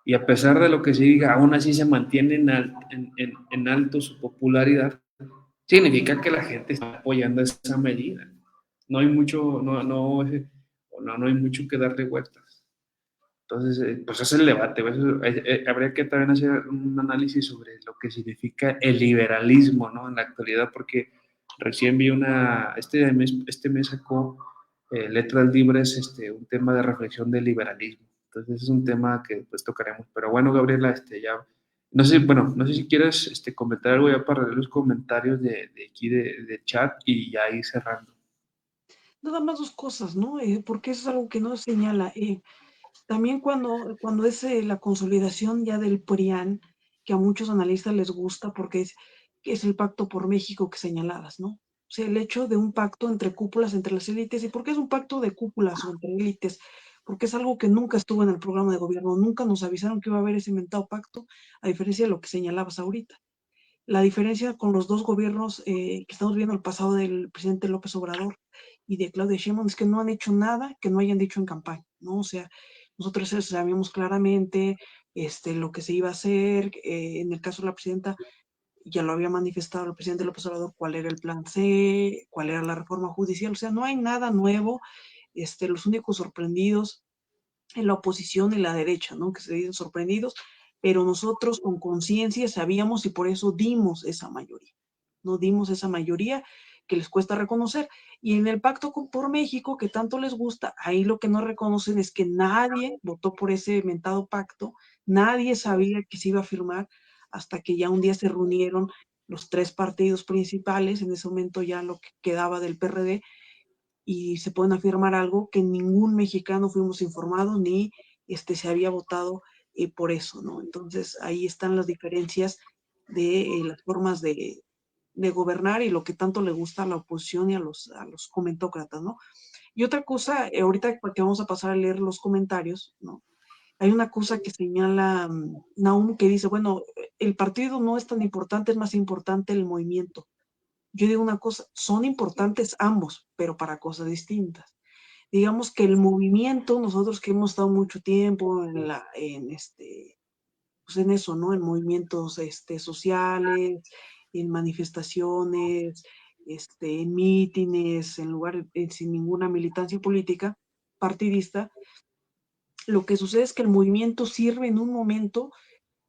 Y a pesar de lo que se diga, aún así se mantiene en alto su popularidad, significa que la gente está apoyando esa medida. No hay mucho, no hay mucho que darle vueltas. Entonces, pues ese es el debate. Habría que también hacer un análisis sobre lo que significa el liberalismo, ¿no? En la actualidad, porque recién vi este mes sacó Letras Libres, un tema de reflexión del liberalismo. Entonces, es un tema que pues tocaremos. Pero bueno, Gabriela, ya, no sé, bueno, no sé si quieres comentar algo ya para leer los comentarios de aquí de chat y ya ir cerrando. Nada más dos cosas, ¿no? Porque eso es algo que no se señala. También cuando es la consolidación ya del PRIAN, que a muchos analistas les gusta porque es el pacto por México que señalabas, ¿no? O sea, el hecho de un pacto entre cúpulas, entre las élites. ¿Y por qué es un pacto de cúpulas o entre élites? Porque es algo que nunca estuvo en el programa de gobierno, nunca nos avisaron que iba a haber ese inventado pacto, a diferencia de lo que señalabas ahorita. La diferencia con los dos gobiernos que estamos viendo el pasado del presidente López Obrador y de Claudia Sheinbaum es que no han hecho nada que no hayan dicho en campaña, ¿no? O sea, nosotros sabíamos claramente lo que se iba a hacer. En el caso de la presidenta, ya lo había manifestado el presidente López Obrador cuál era el plan C, cuál era la reforma judicial. O sea, no hay nada nuevo. Los únicos sorprendidos en la oposición y la derecha, ¿no? Que se dicen sorprendidos, pero nosotros con conciencia sabíamos y por eso dimos esa mayoría, no dimos esa mayoría. que les cuesta reconocer. Y en el Pacto por México, que tanto les gusta, ahí lo que no reconocen es que nadie votó por ese mentado pacto, nadie sabía que se iba a firmar hasta que ya un día se reunieron los tres partidos principales, en ese momento ya lo que quedaba del PRD, y se pueden afirmar algo que ningún mexicano fuimos informados ni se había votado por eso, ¿no? Entonces ahí están las diferencias de las formas de gobernar y lo que tanto le gusta a la oposición y a los comentócratas, ¿no? Y otra cosa, ahorita que vamos a pasar a leer los comentarios, ¿no? Hay una cosa que señala Naum que dice, bueno, el partido no es tan importante, es más importante el movimiento. Yo digo una cosa, son importantes ambos, pero para cosas distintas. Digamos que el movimiento, nosotros que hemos estado mucho tiempo pues en eso, ¿no? En movimientos sociales, en manifestaciones, en mítines, en lugares sin ninguna militancia política partidista, lo que sucede es que el movimiento sirve en un momento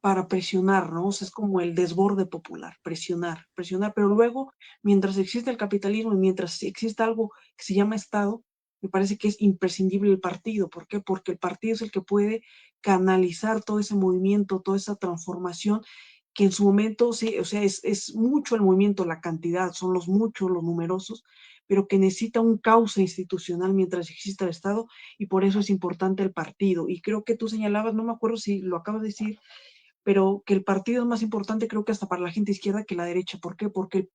para presionar, ¿no? O sea, es como el desborde popular, presionar, pero luego, mientras existe el capitalismo y mientras existe algo que se llama Estado, me parece que es imprescindible el partido. ¿Por qué? Porque el partido es el que puede canalizar todo ese movimiento, toda esa transformación, que en su momento, sí, o sea, es mucho el movimiento, la cantidad, son los muchos, los numerosos, pero que necesita un cauce institucional mientras exista el Estado, y por eso es importante el partido. Y creo que tú señalabas, no me acuerdo si lo acabas de decir, pero que el partido es más importante, creo que hasta para la gente izquierda, que la derecha. ¿Por qué? Porque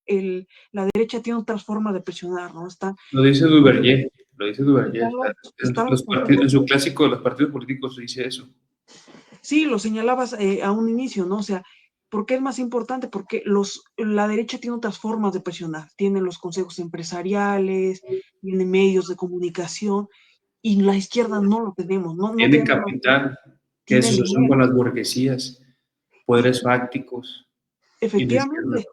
la derecha tiene otras formas de presionar, ¿no? Lo dice Duverger, lo dice Duverger. Están Los partidos, en su clásico, los partidos políticos dice eso. Sí, lo señalabas a un inicio, ¿no? O sea, ¿por qué es más importante? Porque la derecha tiene otras formas de presionar. Tiene los consejos empresariales, tiene medios de comunicación, y la izquierda no lo tenemos, no Tiene tenemos, capital, que tiene el esos son dinero. con las burguesías, poderes fácticos, y la izquierda. Efectivamente.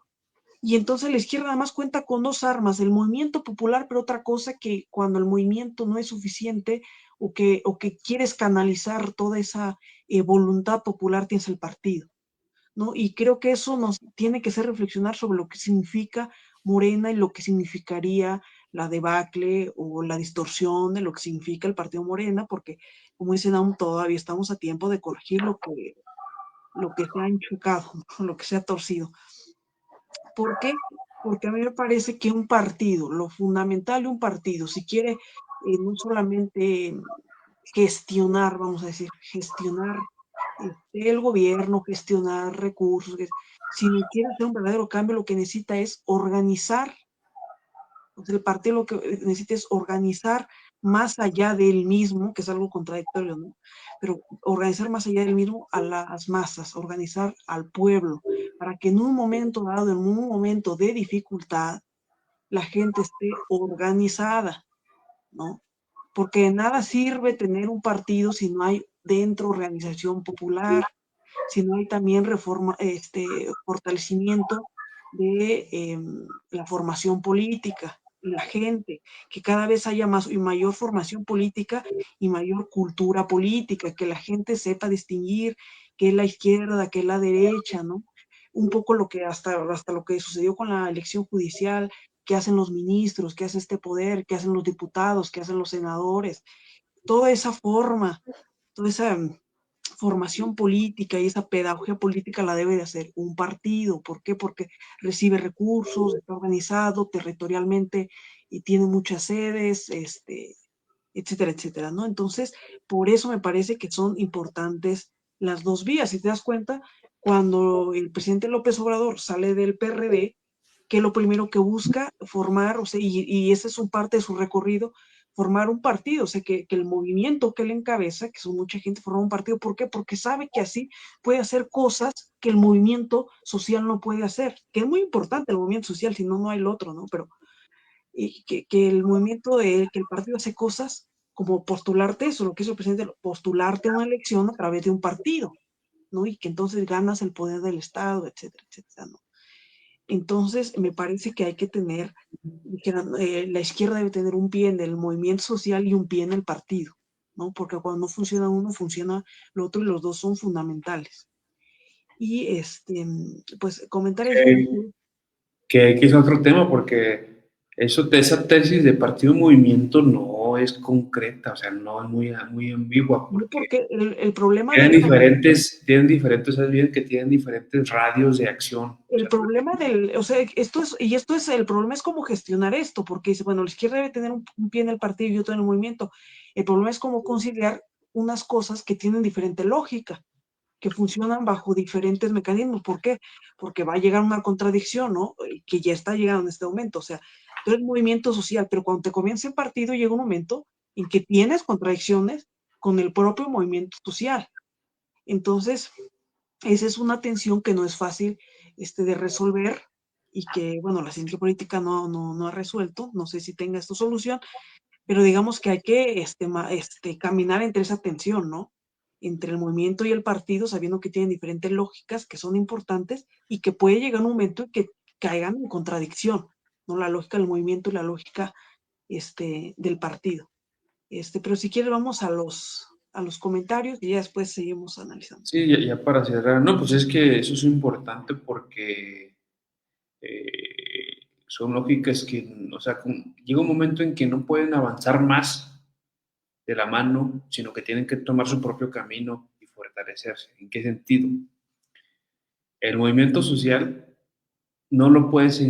Y entonces la izquierda además cuenta con dos armas, el movimiento popular, pero otra cosa, que cuando el movimiento no es suficiente o que quieres canalizar toda esa voluntad popular, tienes el partido, ¿no? Y creo que eso nos tiene que hacer reflexionar sobre lo que significa Morena y lo que significaría la debacle o la distorsión de lo que significa el partido Morena, porque, como dicen, aún todavía estamos a tiempo de corregir lo que se ha enchucado, lo que se ha torcido. ¿Por qué? Porque a mí me parece que un partido, lo fundamental de un partido, si quiere no solamente gestionar, vamos a decir, gestionar el gobierno, gestionar recursos, sino quiere hacer un verdadero cambio, lo que necesita es organizar. O sea, el partido lo que necesita es organizar más allá del mismo, que es algo contradictorio, ¿no? Pero organizar más allá del mismo a las masas, organizar al pueblo, para que en un momento dado, en un momento de dificultad, la gente esté organizada, ¿no? Porque de nada sirve tener un partido si no hay dentro organización popular, si no hay también fortalecimiento de la formación política, la gente, que cada vez haya más y mayor formación política y mayor cultura política, que la gente sepa distinguir qué es la izquierda, qué es la derecha, ¿no? Un poco lo que hasta lo que sucedió con la elección judicial, qué hacen los ministros, qué hace este poder, qué hacen los diputados, qué hacen los senadores, toda esa forma, toda esa formación política y esa pedagogía política la debe de hacer un partido. ¿Por qué? Porque recibe recursos, está organizado territorialmente y tiene muchas sedes, etcétera, etcétera, ¿no? Entonces, por eso me parece que son importantes las dos vías. Si te das cuenta, cuando el presidente López Obrador sale del PRD, que lo primero que busca formar, o sea, y esa es un parte de su recorrido, formar un partido, o sea, que el movimiento que él encabeza, que son mucha gente, forma un partido. ¿Por qué? Porque sabe que así puede hacer cosas que el movimiento social no puede hacer, que es muy importante el movimiento social, si no, no hay el otro, ¿no? Pero que el movimiento, que el partido hace cosas como postularte, eso, lo que hizo el presidente, postularte a una elección a través de un partido, ¿no? Y que entonces ganas el poder del Estado, etcétera, etcétera, ¿no? Entonces, me parece que hay que tener, la izquierda debe tener un pie en el movimiento social y un pie en el partido, ¿no? Porque cuando no funciona uno, funciona lo otro, y los dos son fundamentales. Y pues comentar eso. Que es otro tema, porque esa tesis de partido movimiento no es concreta, o sea, no es muy ambigua, No, porque porque el problema del ¿sabes bien? Que tienen diferentes radios de acción. O el sea, problema del, o sea, esto es, el problema es cómo gestionar esto, porque dice, bueno, la izquierda debe tener un pie en el partido y otro en el movimiento. El problema es cómo conciliar unas cosas que tienen diferente lógica, que funcionan bajo diferentes mecanismos. ¿Por qué? Porque va a llegar una contradicción, ¿no? Que ya está llegando en este momento. O sea, tú eres movimiento social, pero cuando te comienza el partido llega un momento en que tienes contradicciones con el propio movimiento social. Entonces, esa es una tensión que no es fácil de resolver y que, bueno, la ciencia política no ha resuelto. No sé si tenga esta solución, pero digamos que hay que caminar entre esa tensión, ¿no? Entre el movimiento y el partido, sabiendo que tienen diferentes lógicas que son importantes y que puede llegar un momento en que caigan en contradicción, ¿no? La lógica del movimiento y la lógica del partido. Pero si quieres vamos a los comentarios y ya después seguimos analizando. sí, ya para cerrar, no, pues es que eso es importante porque son lógicas que, o sea, llega un momento en que no pueden avanzar más de la mano, sino que tienen que tomar su propio camino y fortalecerse. ¿En qué sentido? El movimiento social no lo puedes,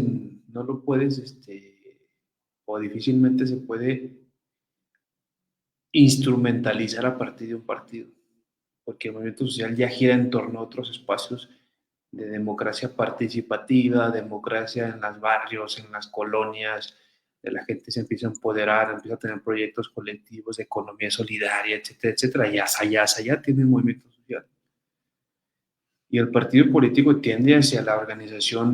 o difícilmente se puede instrumentalizar a partir de un partido, porque el movimiento social ya gira en torno a otros espacios de democracia participativa, democracia en los barrios, en las colonias, de la gente se empieza a empoderar, empieza a tener proyectos colectivos de economía solidaria, etcétera, etcétera, y hasta allá tiene el movimiento social. Y el partido político tiende hacia la organización,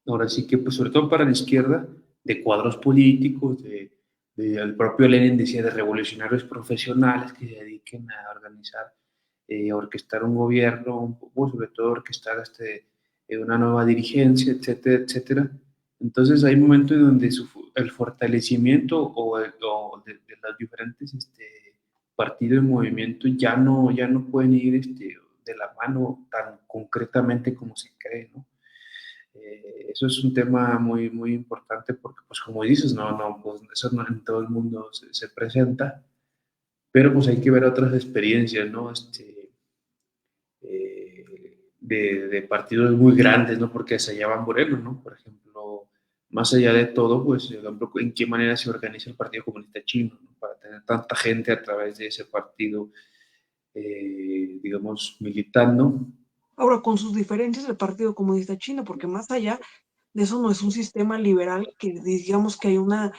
ahora sí que, pues sobre todo para la izquierda, de cuadros políticos, el propio Lenin decía de revolucionarios profesionales que se dediquen a organizar, orquestar un gobierno, un poco, sobre todo orquestar una nueva dirigencia, etcétera, etcétera. Entonces hay momentos en donde el fortalecimiento de los diferentes partidos y movimientos ya no pueden ir de la mano tan concretamente como se cree, ¿no? Eso es un tema muy importante porque, pues como dices, pues eso no en todo el mundo se presenta, pero pues hay que ver otras experiencias, ¿no? De partidos muy grandes, ¿no? Porque hacia allá va Moreno, ¿no? Por ejemplo, más allá de todo, pues, por ejemplo, en qué manera se organiza el Partido Comunista Chino, ¿no? Para tener tanta gente a través de ese partido, digamos, militando. Ahora, con sus diferencias, el Partido Comunista Chino, porque más allá de eso no es un sistema liberal que digamos que hay una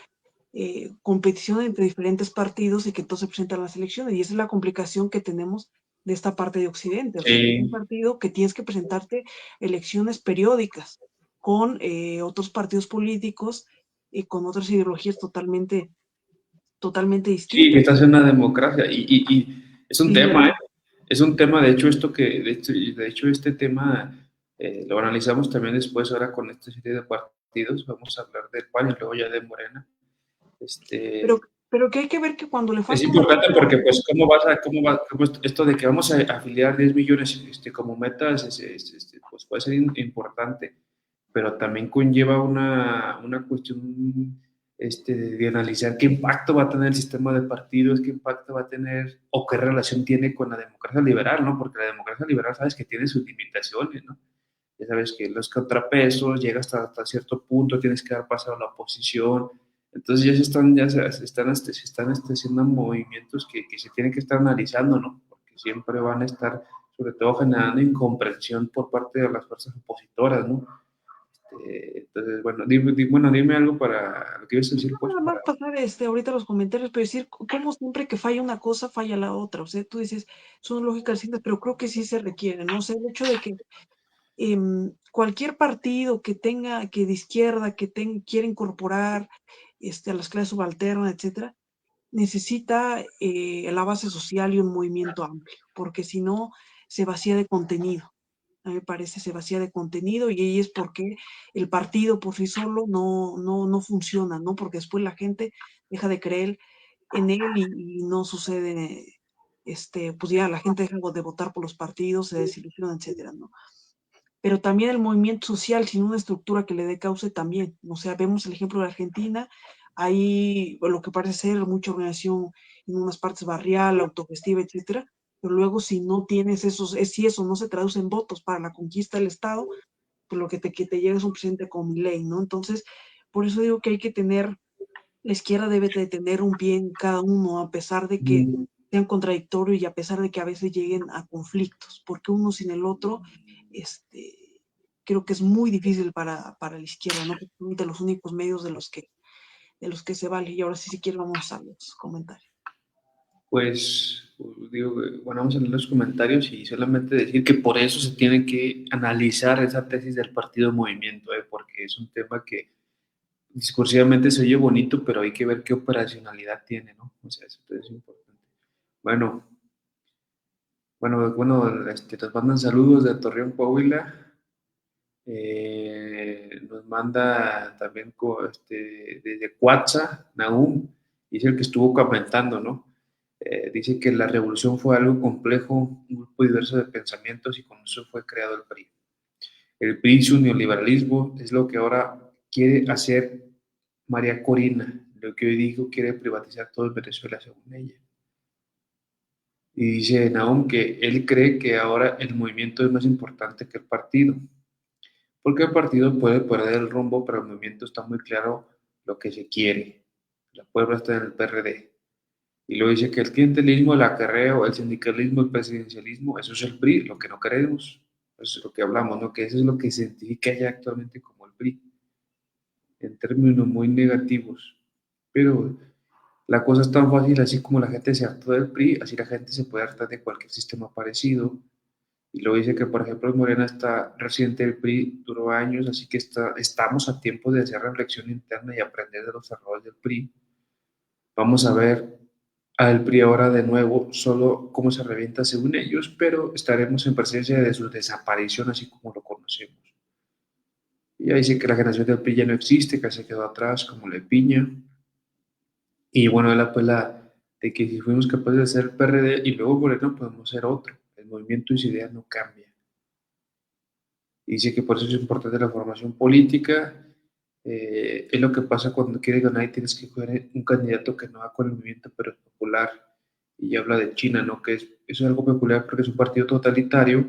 competición entre diferentes partidos y que todos se presentan a las elecciones. Y esa es la complicación que tenemos de esta parte de Occidente. O sea, que es un Sí, partido que tienes que presentarte elecciones periódicas con otros partidos políticos y con otras ideologías totalmente sí, que distintas. estás en una democracia y es un tema, ¿eh? Liberal. Es un tema, de hecho, de hecho este tema lo analizamos también después, ahora con esta serie de partidos, vamos a hablar del PAN y luego ya de Morena. Pero, Este, pero que hay que ver que cuando le es falta una importante parte, porque, pues, cómo esto de que vamos a afiliar 10 millones como metas, pues puede ser importante, pero también conlleva una cuestión de analizar qué impacto va a tener el sistema de partidos, qué impacto va a tener o qué relación tiene con la democracia liberal, ¿no? Porque la democracia liberal sabes que tiene sus limitaciones, ¿no? Ya sabes que los contrapesos llega hasta cierto punto, tienes que dar paso a la oposición. Entonces se están haciendo movimientos que se tienen que estar analizando, ¿no? Porque siempre van a estar, sobre todo, generando incomprensión por parte de las fuerzas opositoras, ¿no? Entonces, bueno, dime algo para lo que ibas a decir, pues, nada para... más pasar ahorita los comentarios, pero decir cómo siempre que falla una cosa, falla la otra. O sea, tú dices, son lógicas distintas, pero creo que sí se requiere, ¿no? O sea, el hecho de que cualquier partido que tenga, que de izquierda, quiera incorporar a las clases subalternas, etcétera, necesita la base social y un movimiento amplio, porque si no, se vacía de contenido. A mí me parece se vacía de contenido y ahí es porque el partido por sí solo no funciona, ¿no? Porque después la gente deja de creer en él y no sucede, pues ya la gente deja de votar por los partidos, se desilusiona, etcétera, ¿no? pero también el movimiento social sin una estructura que le dé cauce también. O sea, vemos el ejemplo de Argentina, hay lo que parece ser mucha organización en unas partes barrial, autogestiva, etcétera, pero luego si no tienes esos, si eso no se traduce en votos para la conquista del Estado, pues lo que te llega es un presidente con ley, ¿no? Entonces, por eso digo que hay que tener, la izquierda debe de tener un pie en cada uno, a pesar de que sean contradictorios y a pesar de que a veces lleguen a conflictos, porque uno sin el otro, creo que es muy difícil para la izquierda, ¿no? Porque son de los únicos medios de los que se vale. Y ahora sí, si quieres, vamos a los comentarios. Pues digo, bueno, vamos a leer los comentarios y solamente decir que por eso se tiene que analizar esa tesis del partido movimiento, porque es un tema que discursivamente se oye bonito, pero hay que ver qué operacionalidad tiene, ¿no? O sea, eso es importante. Bueno, nos mandan saludos de Torreón, Coahuila. Nos manda también desde Cuatza, Nahum, y es el que estuvo comentando, ¿no? Dice que la revolución fue algo complejo, un grupo diverso de pensamientos y con eso fue creado el PRI. El PRI, su neoliberalismo, es lo que ahora quiere hacer María Corina, lo que hoy dijo quiere privatizar todo en Venezuela, según ella. Y dice Nahum que él cree que ahora el movimiento es más importante que el partido, porque el partido puede perder el rumbo, pero el movimiento está muy claro lo que se quiere. La puebla está en el PRD. Y luego dice que el clientelismo, el acarreo, el sindicalismo, el presidencialismo, eso es el PRI, lo que no queremos. Eso es lo que hablamos, ¿no? Que eso es lo que se identifica ya actualmente como el PRI, en términos muy negativos. Pero la cosa es tan fácil, así como la gente se hartó del PRI, así la gente se puede hartar de cualquier sistema parecido. Y luego dice que, por ejemplo, Morena está reciente del PRI, duró años, así que estamos a tiempo de hacer reflexión interna y aprender de los errores del PRI. Vamos a ver al PRI ahora de nuevo, solo cómo se revienta según ellos, pero estaremos en presencia de su desaparición así como lo conocemos. Y ahí dice que la generación del PRI ya no existe, que se quedó atrás como la piña. Y bueno, él apela de que si fuimos capaces de hacer el PRD y luego Morena podemos ser otro. El movimiento y su idea no cambia. Y dice que por eso es importante la formación política. Es lo que pasa cuando quieres ganar y tienes que coger un candidato que no va con el movimiento, pero es popular. Y habla de China, ¿no? Que eso es algo peculiar porque es un partido totalitario,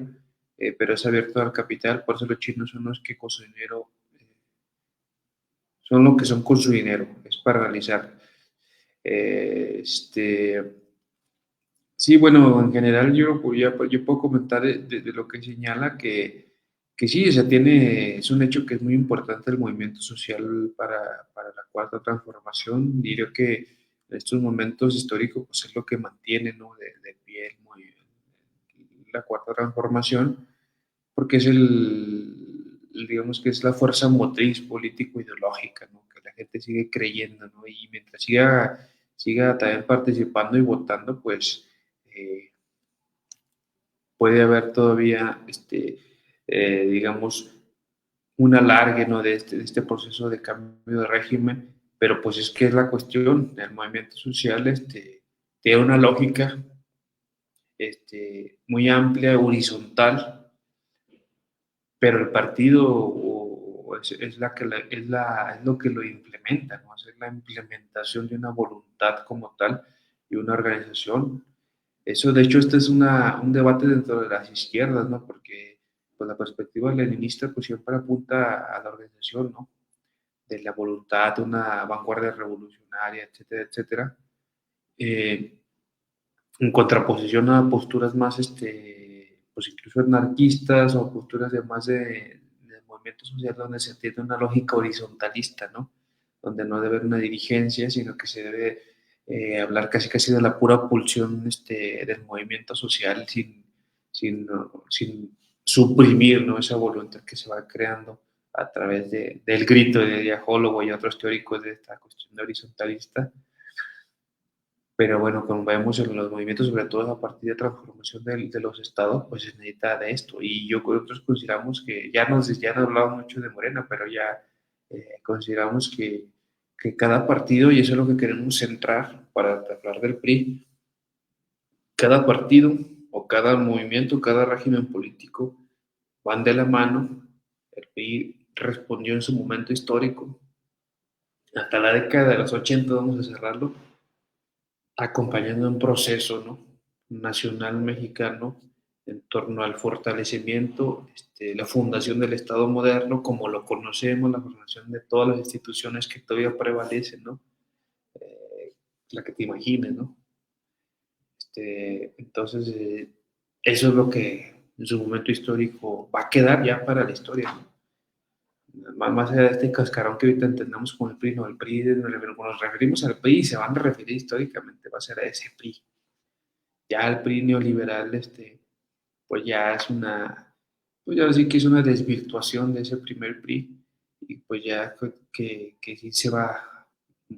pero es abierto al capital. Por eso los chinos son los que con su dinero, son los que son con su dinero. Es para analizar. Eh, este, Sí, bueno, en general yo puedo comentar de lo que señala que sí, o sea, es un hecho que es muy importante el movimiento social para la cuarta transformación. Diría que en estos momentos históricos pues es lo que mantiene, ¿no? De pie la cuarta transformación, porque es digamos que es la fuerza motriz político-ideológica, ¿no? Que la gente sigue creyendo, ¿no? Y mientras siga también participando y votando, pues eh, puede haber todavía, digamos, un alargue, ¿no? De este proceso de cambio de régimen, pero pues es que es la cuestión, el movimiento social tiene una lógica muy amplia, horizontal, pero el partido es es lo que lo implementa, ¿no? Es la implementación de una voluntad como tal y una organización. Eso, de hecho, este es un debate dentro de las izquierdas, ¿no? Porque pues, la perspectiva leninista pues, siempre apunta a la organización, ¿no? De la voluntad de una vanguardia revolucionaria, etcétera, etcétera. Eh, en contraposición a posturas más, pues incluso anarquistas o posturas de más de movimiento social donde se entiende una lógica horizontalista, ¿no? Donde no debe haber una dirigencia, sino que se debe hablar casi casi de la pura pulsión del movimiento social sin suprimir, ¿no? Esa voluntad que se va creando a través del grito de Diajólogo y otros teóricos de esta cuestión de horizontalista. Pero bueno, como vemos en los movimientos, sobre todo a partir de transformación de los estados, pues se necesita de esto. Y nosotros consideramos que ya no hablado mucho de Morena, pero ya consideramos que cada partido, y eso es lo que queremos centrar para hablar del PRI, cada partido o cada movimiento, cada régimen político van de la mano. El PRI respondió en su momento histórico, hasta la década de los 80, vamos a cerrarlo, acompañando un proceso, ¿no?, nacional mexicano en torno al fortalecimiento, la fundación del Estado moderno, como lo conocemos, la formación de todas las instituciones que todavía prevalecen, ¿no? Eh, la que te imagines, ¿no? Entonces, eso es lo que en su momento histórico va a quedar ya para la historia, ¿no? Más allá de este cascarón que ahorita entendamos como el PRI, no, el PRI, nos referimos al PRI y se van a referir históricamente, va a ser a ese PRI. Ya el PRI neoliberal, pues ya es pues ya sí que es una desvirtuación de ese primer PRI, y pues ya que sí se va,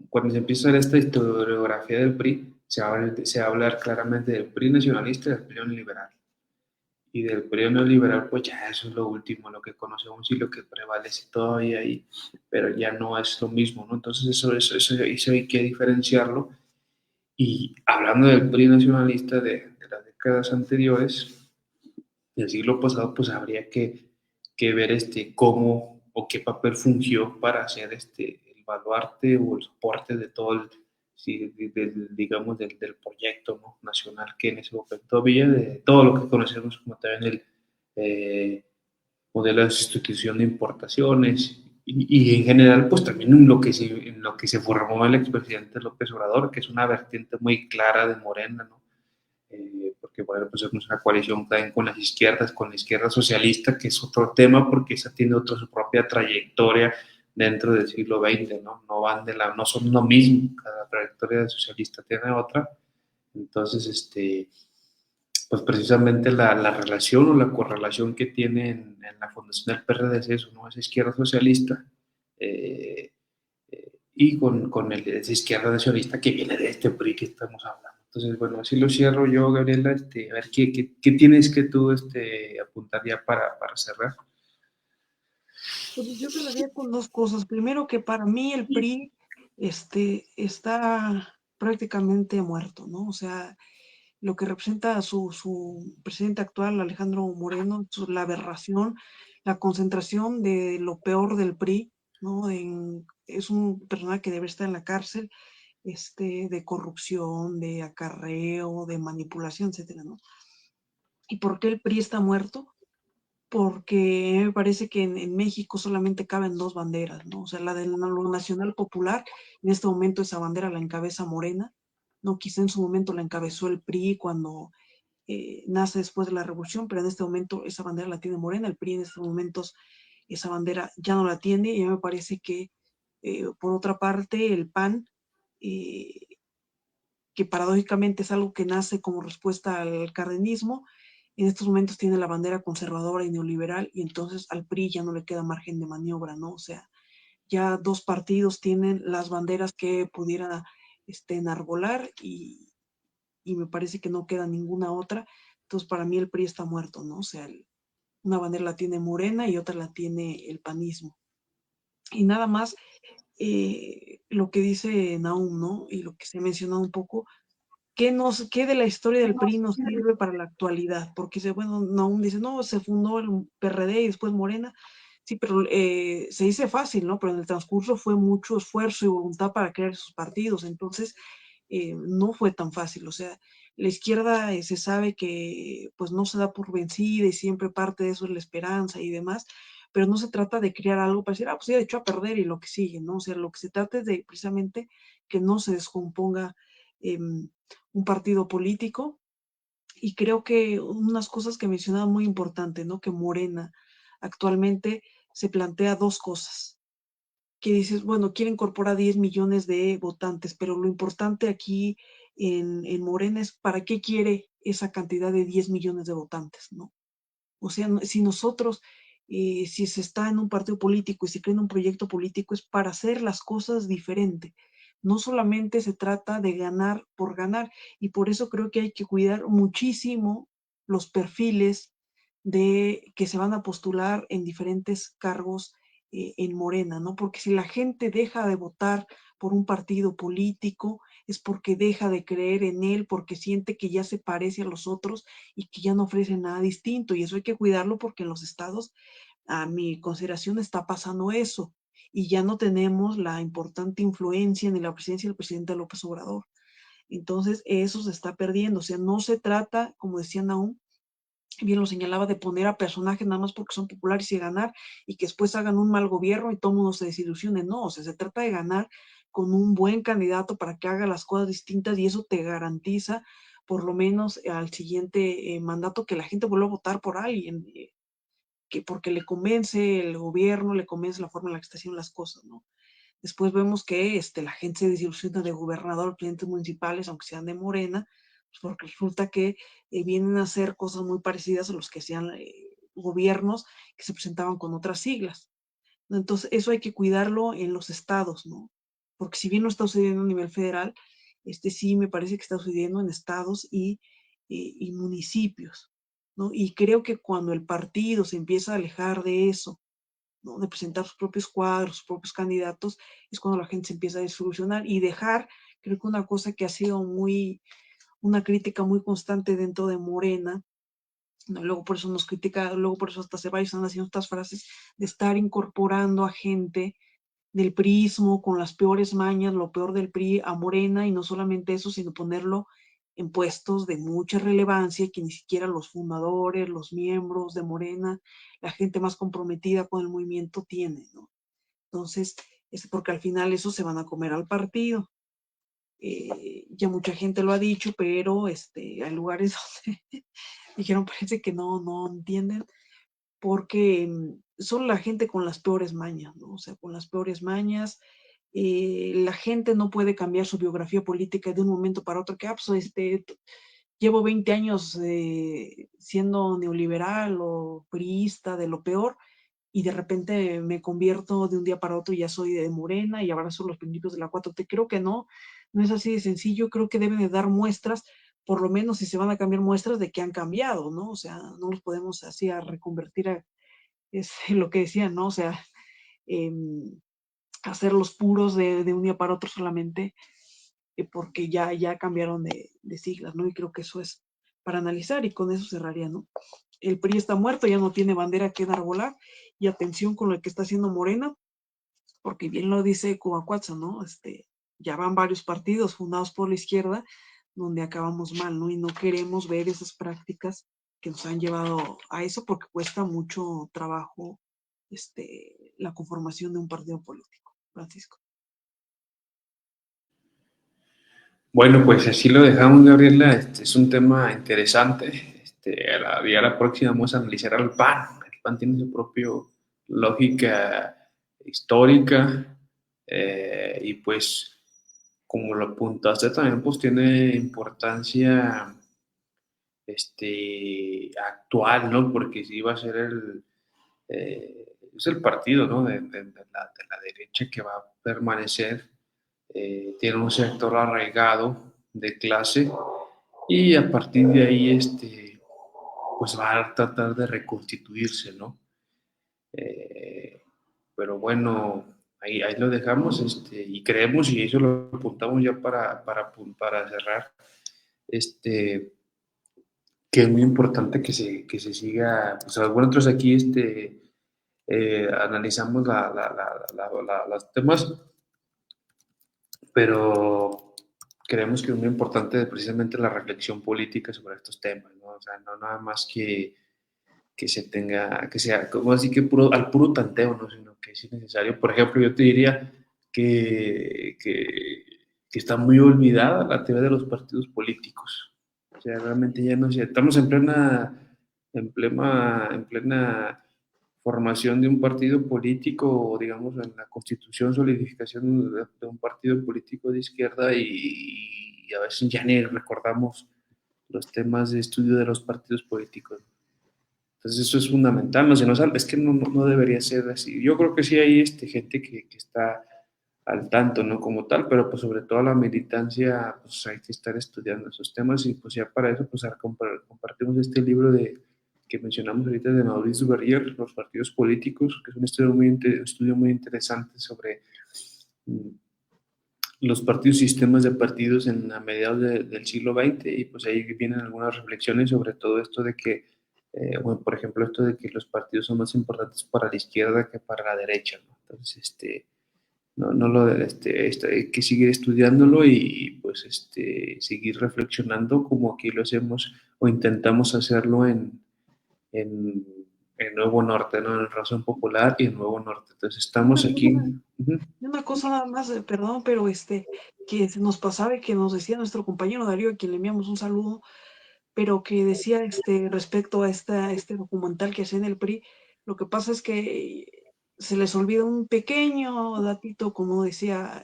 cuando se empieza a ver esta historiografía del PRI, se va a hablar claramente del PRI nacionalista y del PRI neoliberal. Y del PRI neoliberal, pues ya eso es lo último, lo que conocemos y lo que prevalece todavía ahí, pero ya no es lo mismo, ¿no? Entonces eso hay que diferenciarlo. Y hablando del PRI nacionalista de las décadas anteriores, del siglo pasado, pues habría que ver cómo o qué papel fungió para hacer el baluarte o el soporte de todo el, sí, digamos, del proyecto, ¿no?, nacional que en ese momento había, de todo lo que conocemos como también el eh, modelo de sustitución de importaciones y en general, pues también en lo que se formó el expresidente López Obrador, que es una vertiente muy clara de Morena, ¿no? Porque bueno, pues es una coalición también con la izquierda socialista, que es otro tema porque esa tiene otra su propia trayectoria dentro del siglo XX, ¿no? No son lo mismo, cada trayectoria de socialista tiene otra. Entonces, pues precisamente la relación o la correlación que tiene en la fundación del PRD es eso, ¿no? Es izquierda socialista, eh, y esa izquierda nacionalista que viene de este PRI que estamos hablando. Entonces, bueno, así lo cierro yo, Gabriela. A ver, ¿qué tienes que tú apuntar ya para cerrar? Pues yo quedaría con dos cosas. Primero, que para mí el PRI está prácticamente muerto, ¿no? O sea, lo que representa su presidente actual, Alejandro Moreno, la aberración, la concentración de lo peor del PRI, ¿no? Es un personaje que debe estar en la cárcel, de corrupción, de acarreo, de manipulación, etcétera, ¿no? ¿Y por qué el PRI está muerto? Porque me parece que en México solamente caben dos banderas, ¿no? O sea, la de lo nacional popular, en este momento esa bandera la encabeza Morena, ¿no? Quizá en su momento la encabezó el PRI cuando nace después de la revolución, pero en este momento esa bandera la tiene Morena, el PRI en estos momentos esa bandera ya no la tiene, y a mí me parece que, por otra parte, el PAN, eh, que paradójicamente es algo que nace como respuesta al cardenismo, en estos momentos tiene la bandera conservadora y neoliberal, y entonces al PRI ya no le queda margen de maniobra, ¿no? O sea, ya dos partidos tienen las banderas que pudieran enarbolar, y me parece que no queda ninguna otra. Entonces, para mí el PRI está muerto, ¿no? O sea, una bandera la tiene Morena y otra la tiene el panismo. Y nada más, lo que dice Nahum, ¿no? Y lo que se ha mencionado un poco, ¿qué de la historia del PRI nos sirve para la actualidad? Porque bueno, Nahum dice, no, se fundó el PRD y después Morena. Sí, pero se dice fácil, ¿no? Pero en el transcurso fue mucho esfuerzo y voluntad para crear esos partidos. Entonces, no fue tan fácil. O sea, la izquierda se sabe que pues no se da por vencida y siempre parte de eso es la esperanza y demás, pero no se trata de crear algo para decir, pues ya echó a perder y lo que sigue, ¿no? O sea, lo que se trata es de precisamente que no se descomponga un partido político. Y creo que unas cosas que mencionaba muy importante, ¿no? Que Morena actualmente se plantea dos cosas, que dices, bueno, quiere incorporar 10 millones de votantes, pero lo importante aquí en Morena es para qué quiere esa cantidad de 10 millones de votantes, ¿no? O sea, si nosotros, si se está en un partido político y se crea en un proyecto político, es para hacer las cosas diferente. No solamente se trata de ganar por ganar, y por eso creo que hay que cuidar muchísimo los perfiles de que se van a postular en diferentes cargos en Morena, ¿no? Porque si la gente deja de votar por un partido político, es porque deja de creer en él, porque siente que ya se parece a los otros y que ya no ofrece nada distinto. Y eso hay que cuidarlo porque en los estados, a mi consideración, está pasando eso. Y ya no tenemos la importante influencia ni la presencia del presidente López Obrador. Entonces, eso se está perdiendo. O sea, no se trata, como decían aún, bien lo señalaba, de poner a personajes nada más porque son populares y ganar, y que después hagan un mal gobierno y todo el mundo se desilusione. No, o sea, se trata de ganar con un buen candidato para que haga las cosas distintas, y eso te garantiza por lo menos al siguiente mandato que la gente vuelva a votar por alguien, que porque le convence el gobierno, le convence la forma en la que está haciendo las cosas, ¿no? Después vemos que la gente se desilusiona de gobernador, presidentes municipales, aunque sean de Morena, pues porque resulta que vienen a hacer cosas muy parecidas a los que hacían gobiernos que se presentaban con otras siglas. Entonces, eso hay que cuidarlo en los estados, ¿no? Porque si bien no está sucediendo a nivel federal, sí me parece que está sucediendo en estados y municipios, ¿no? Y creo que cuando el partido se empieza a alejar de eso, ¿no? De presentar sus propios cuadros, sus propios candidatos, es cuando la gente se empieza a desilusionar y dejar, creo que una cosa que ha sido una crítica muy constante dentro de Morena, ¿no? Luego por eso nos critica, luego por eso hasta se va y están haciendo estas frases de estar incorporando a gente del priismo con las peores mañas, lo peor del PRI a Morena, y no solamente eso, sino ponerlo en puestos de mucha relevancia que ni siquiera los fundadores, los miembros de Morena, la gente más comprometida con el movimiento tiene, ¿no? Entonces, es porque al final eso se van a comer al partido. Ya mucha gente lo ha dicho, pero hay lugares donde dijeron, parece que no entienden, porque son la gente con las peores mañas, ¿no? O sea, con las peores mañas. La gente no puede cambiar su biografía política de un momento para otro, que pues, llevo 20 años siendo neoliberal o priista de lo peor, y de repente me convierto de un día para otro y ya soy de Morena y abrazo los principios de la 4T. Creo que no es así de sencillo. Creo que deben de dar muestras, por lo menos si se van a cambiar, muestras de que han cambiado, ¿no? O sea, no los podemos así a reconvertir es lo que decían, ¿no? O sea, eh, hacerlos puros de un día para otro solamente porque ya cambiaron de siglas, ¿no? Y creo que eso es para analizar, y con eso cerraría, ¿no? El PRI está muerto, ya no tiene bandera que enarbolar, y atención con lo que está haciendo Morena, porque bien lo dice Covacuatza, ¿no? Ya van varios partidos fundados por la izquierda donde acabamos mal, ¿no? Y no queremos ver esas prácticas que nos han llevado a eso, porque cuesta mucho trabajo la conformación de un partido político. Francisco. Bueno, pues así lo dejamos, Gabriela. Este es un tema interesante. Ya la próxima vamos a analizar al PAN. El PAN tiene su propia lógica histórica y pues, como lo apuntaste también, pues tiene importancia actual, ¿no? Porque sí va a ser es el partido, ¿no? De la derecha que va a permanecer, tiene un sector arraigado de clase y a partir de ahí, pues va a tratar de reconstituirse, ¿no? Eh, pero bueno, ahí lo dejamos y creemos, y eso lo apuntamos ya para cerrar, este, que es muy importante que se siga, pues nosotros aquí analizamos los temas, pero creemos que es muy importante precisamente la reflexión política sobre estos temas, ¿no? O sea, no nada más que se tenga, que sea, como así que al puro tanteo, ¿no? Sino que es necesario. Por ejemplo, yo te diría que está muy olvidada la teoría de los partidos políticos. O sea, realmente ya no sé, estamos en plena formación de un partido político, o digamos, en la constitución, solidificación de un partido político de izquierda y a veces ya ni recordamos los temas de estudio de los partidos políticos. Entonces eso es fundamental, no se nos es que no debería ser así. Yo creo que sí hay gente que está al tanto, ¿no? Como tal, pero pues sobre todo la militancia, pues hay que estar estudiando esos temas y pues ya para eso pues ahora compartimos este libro que mencionamos ahorita de Maurice Duverger, los partidos políticos, que es un estudio muy interesante sobre los partidos y sistemas de partidos a mediados del siglo XX, y pues ahí vienen algunas reflexiones sobre todo esto de que, bueno, por ejemplo, esto de que los partidos son más importantes para la izquierda que para la derecha, ¿no? Entonces, hay que seguir estudiándolo y pues seguir reflexionando como aquí lo hacemos o intentamos hacerlo en, en Nuevo Norte, ¿no? En Razón Popular y en Nuevo Norte. Entonces estamos aquí. Uh-huh. Y una cosa nada más, perdón, pero que se nos pasaba y que nos decía nuestro compañero Darío, a quien le enviamos un saludo, pero que decía respecto a este documental que hacía en el PRI, lo que pasa es que se les olvida un pequeño datito, como decía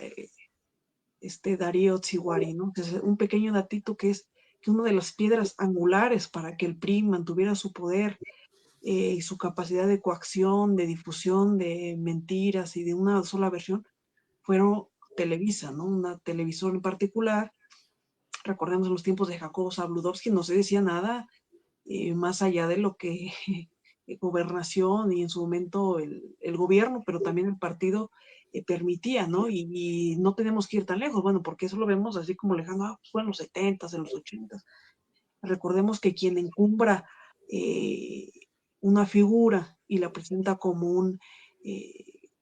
Darío Tziwari, ¿no? Que es un pequeño datito que es que una de las piedras angulares para que el PRI mantuviera su poder y su capacidad de coacción, de difusión de mentiras y de una sola versión, fueron Televisa, ¿no? Una televisora en particular. Recordemos en los tiempos de Jacobo Zabludovsky no se decía nada más allá de lo que gobernación y en su momento el gobierno, pero también el partido permitía, ¿no? Y no tenemos que ir tan lejos, bueno, porque eso lo vemos así como lejano, pues, en los 70s, en los 80s. Recordemos que quien encumbra eh, una figura y la presenta como un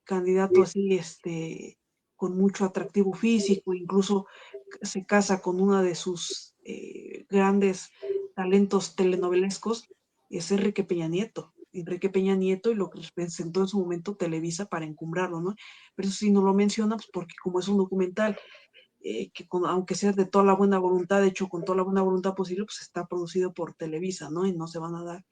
candidato así, con mucho atractivo físico, incluso se casa con una de sus grandes talentos telenovelescos, es Enrique Peña Nieto. Enrique Peña Nieto y lo que presentó en su momento Televisa para encumbrarlo, ¿no? Pero eso sí no lo menciona, pues porque como es un documental aunque sea de toda la buena voluntad, hecho con toda la buena voluntad posible, pues está producido por Televisa, ¿no? Y no se van a dar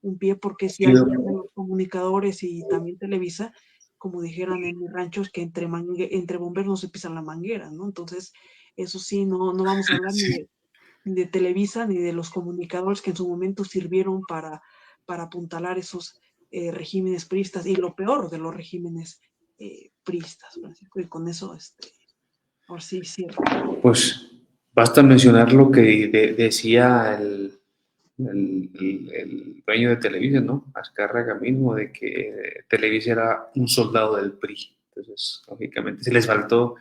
un pie porque si algo tienen los comunicadores y también Televisa, como dijeran en mis ranchos, que entre bomberos no se pisan la manguera, ¿no? Entonces, eso sí, no vamos a hablar ni de Televisa ni de los comunicadores que en su momento sirvieron para apuntalar esos regímenes priistas y lo peor de los regímenes priistas, Francisco, y con eso, ahora sí, cierro. Pues basta mencionar lo que decía el dueño de Televisa, ¿no? Azcárraga mismo, de que Televisa era un soldado del PRI. Entonces, lógicamente, se les faltó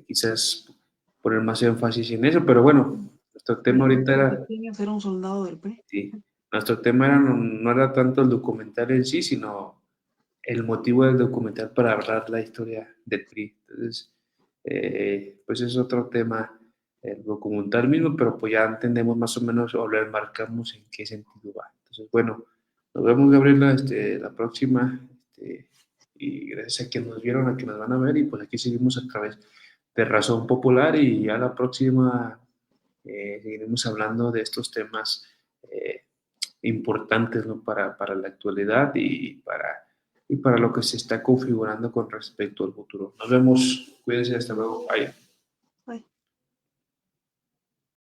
quizás poner más énfasis en eso, pero bueno, nuestro tema ahorita era, Era un soldado del PRI. sí, nuestro tema era, no era tanto el documental en sí, sino el motivo del documental para hablar la historia del PRI. Entonces, pues es otro tema el documental mismo, pero pues ya entendemos más o menos o lo enmarcamos en qué sentido va. Entonces, bueno, nos vemos, Gabriela, la próxima, y gracias a quienes nos vieron, a quienes nos van a ver, y pues aquí seguimos a través de Razón Popular, y ya la próxima seguiremos hablando de estos temas importantes, ¿no? Para la actualidad y para lo que se está configurando con respecto al futuro. Nos vemos, cuídense, hasta luego, bye.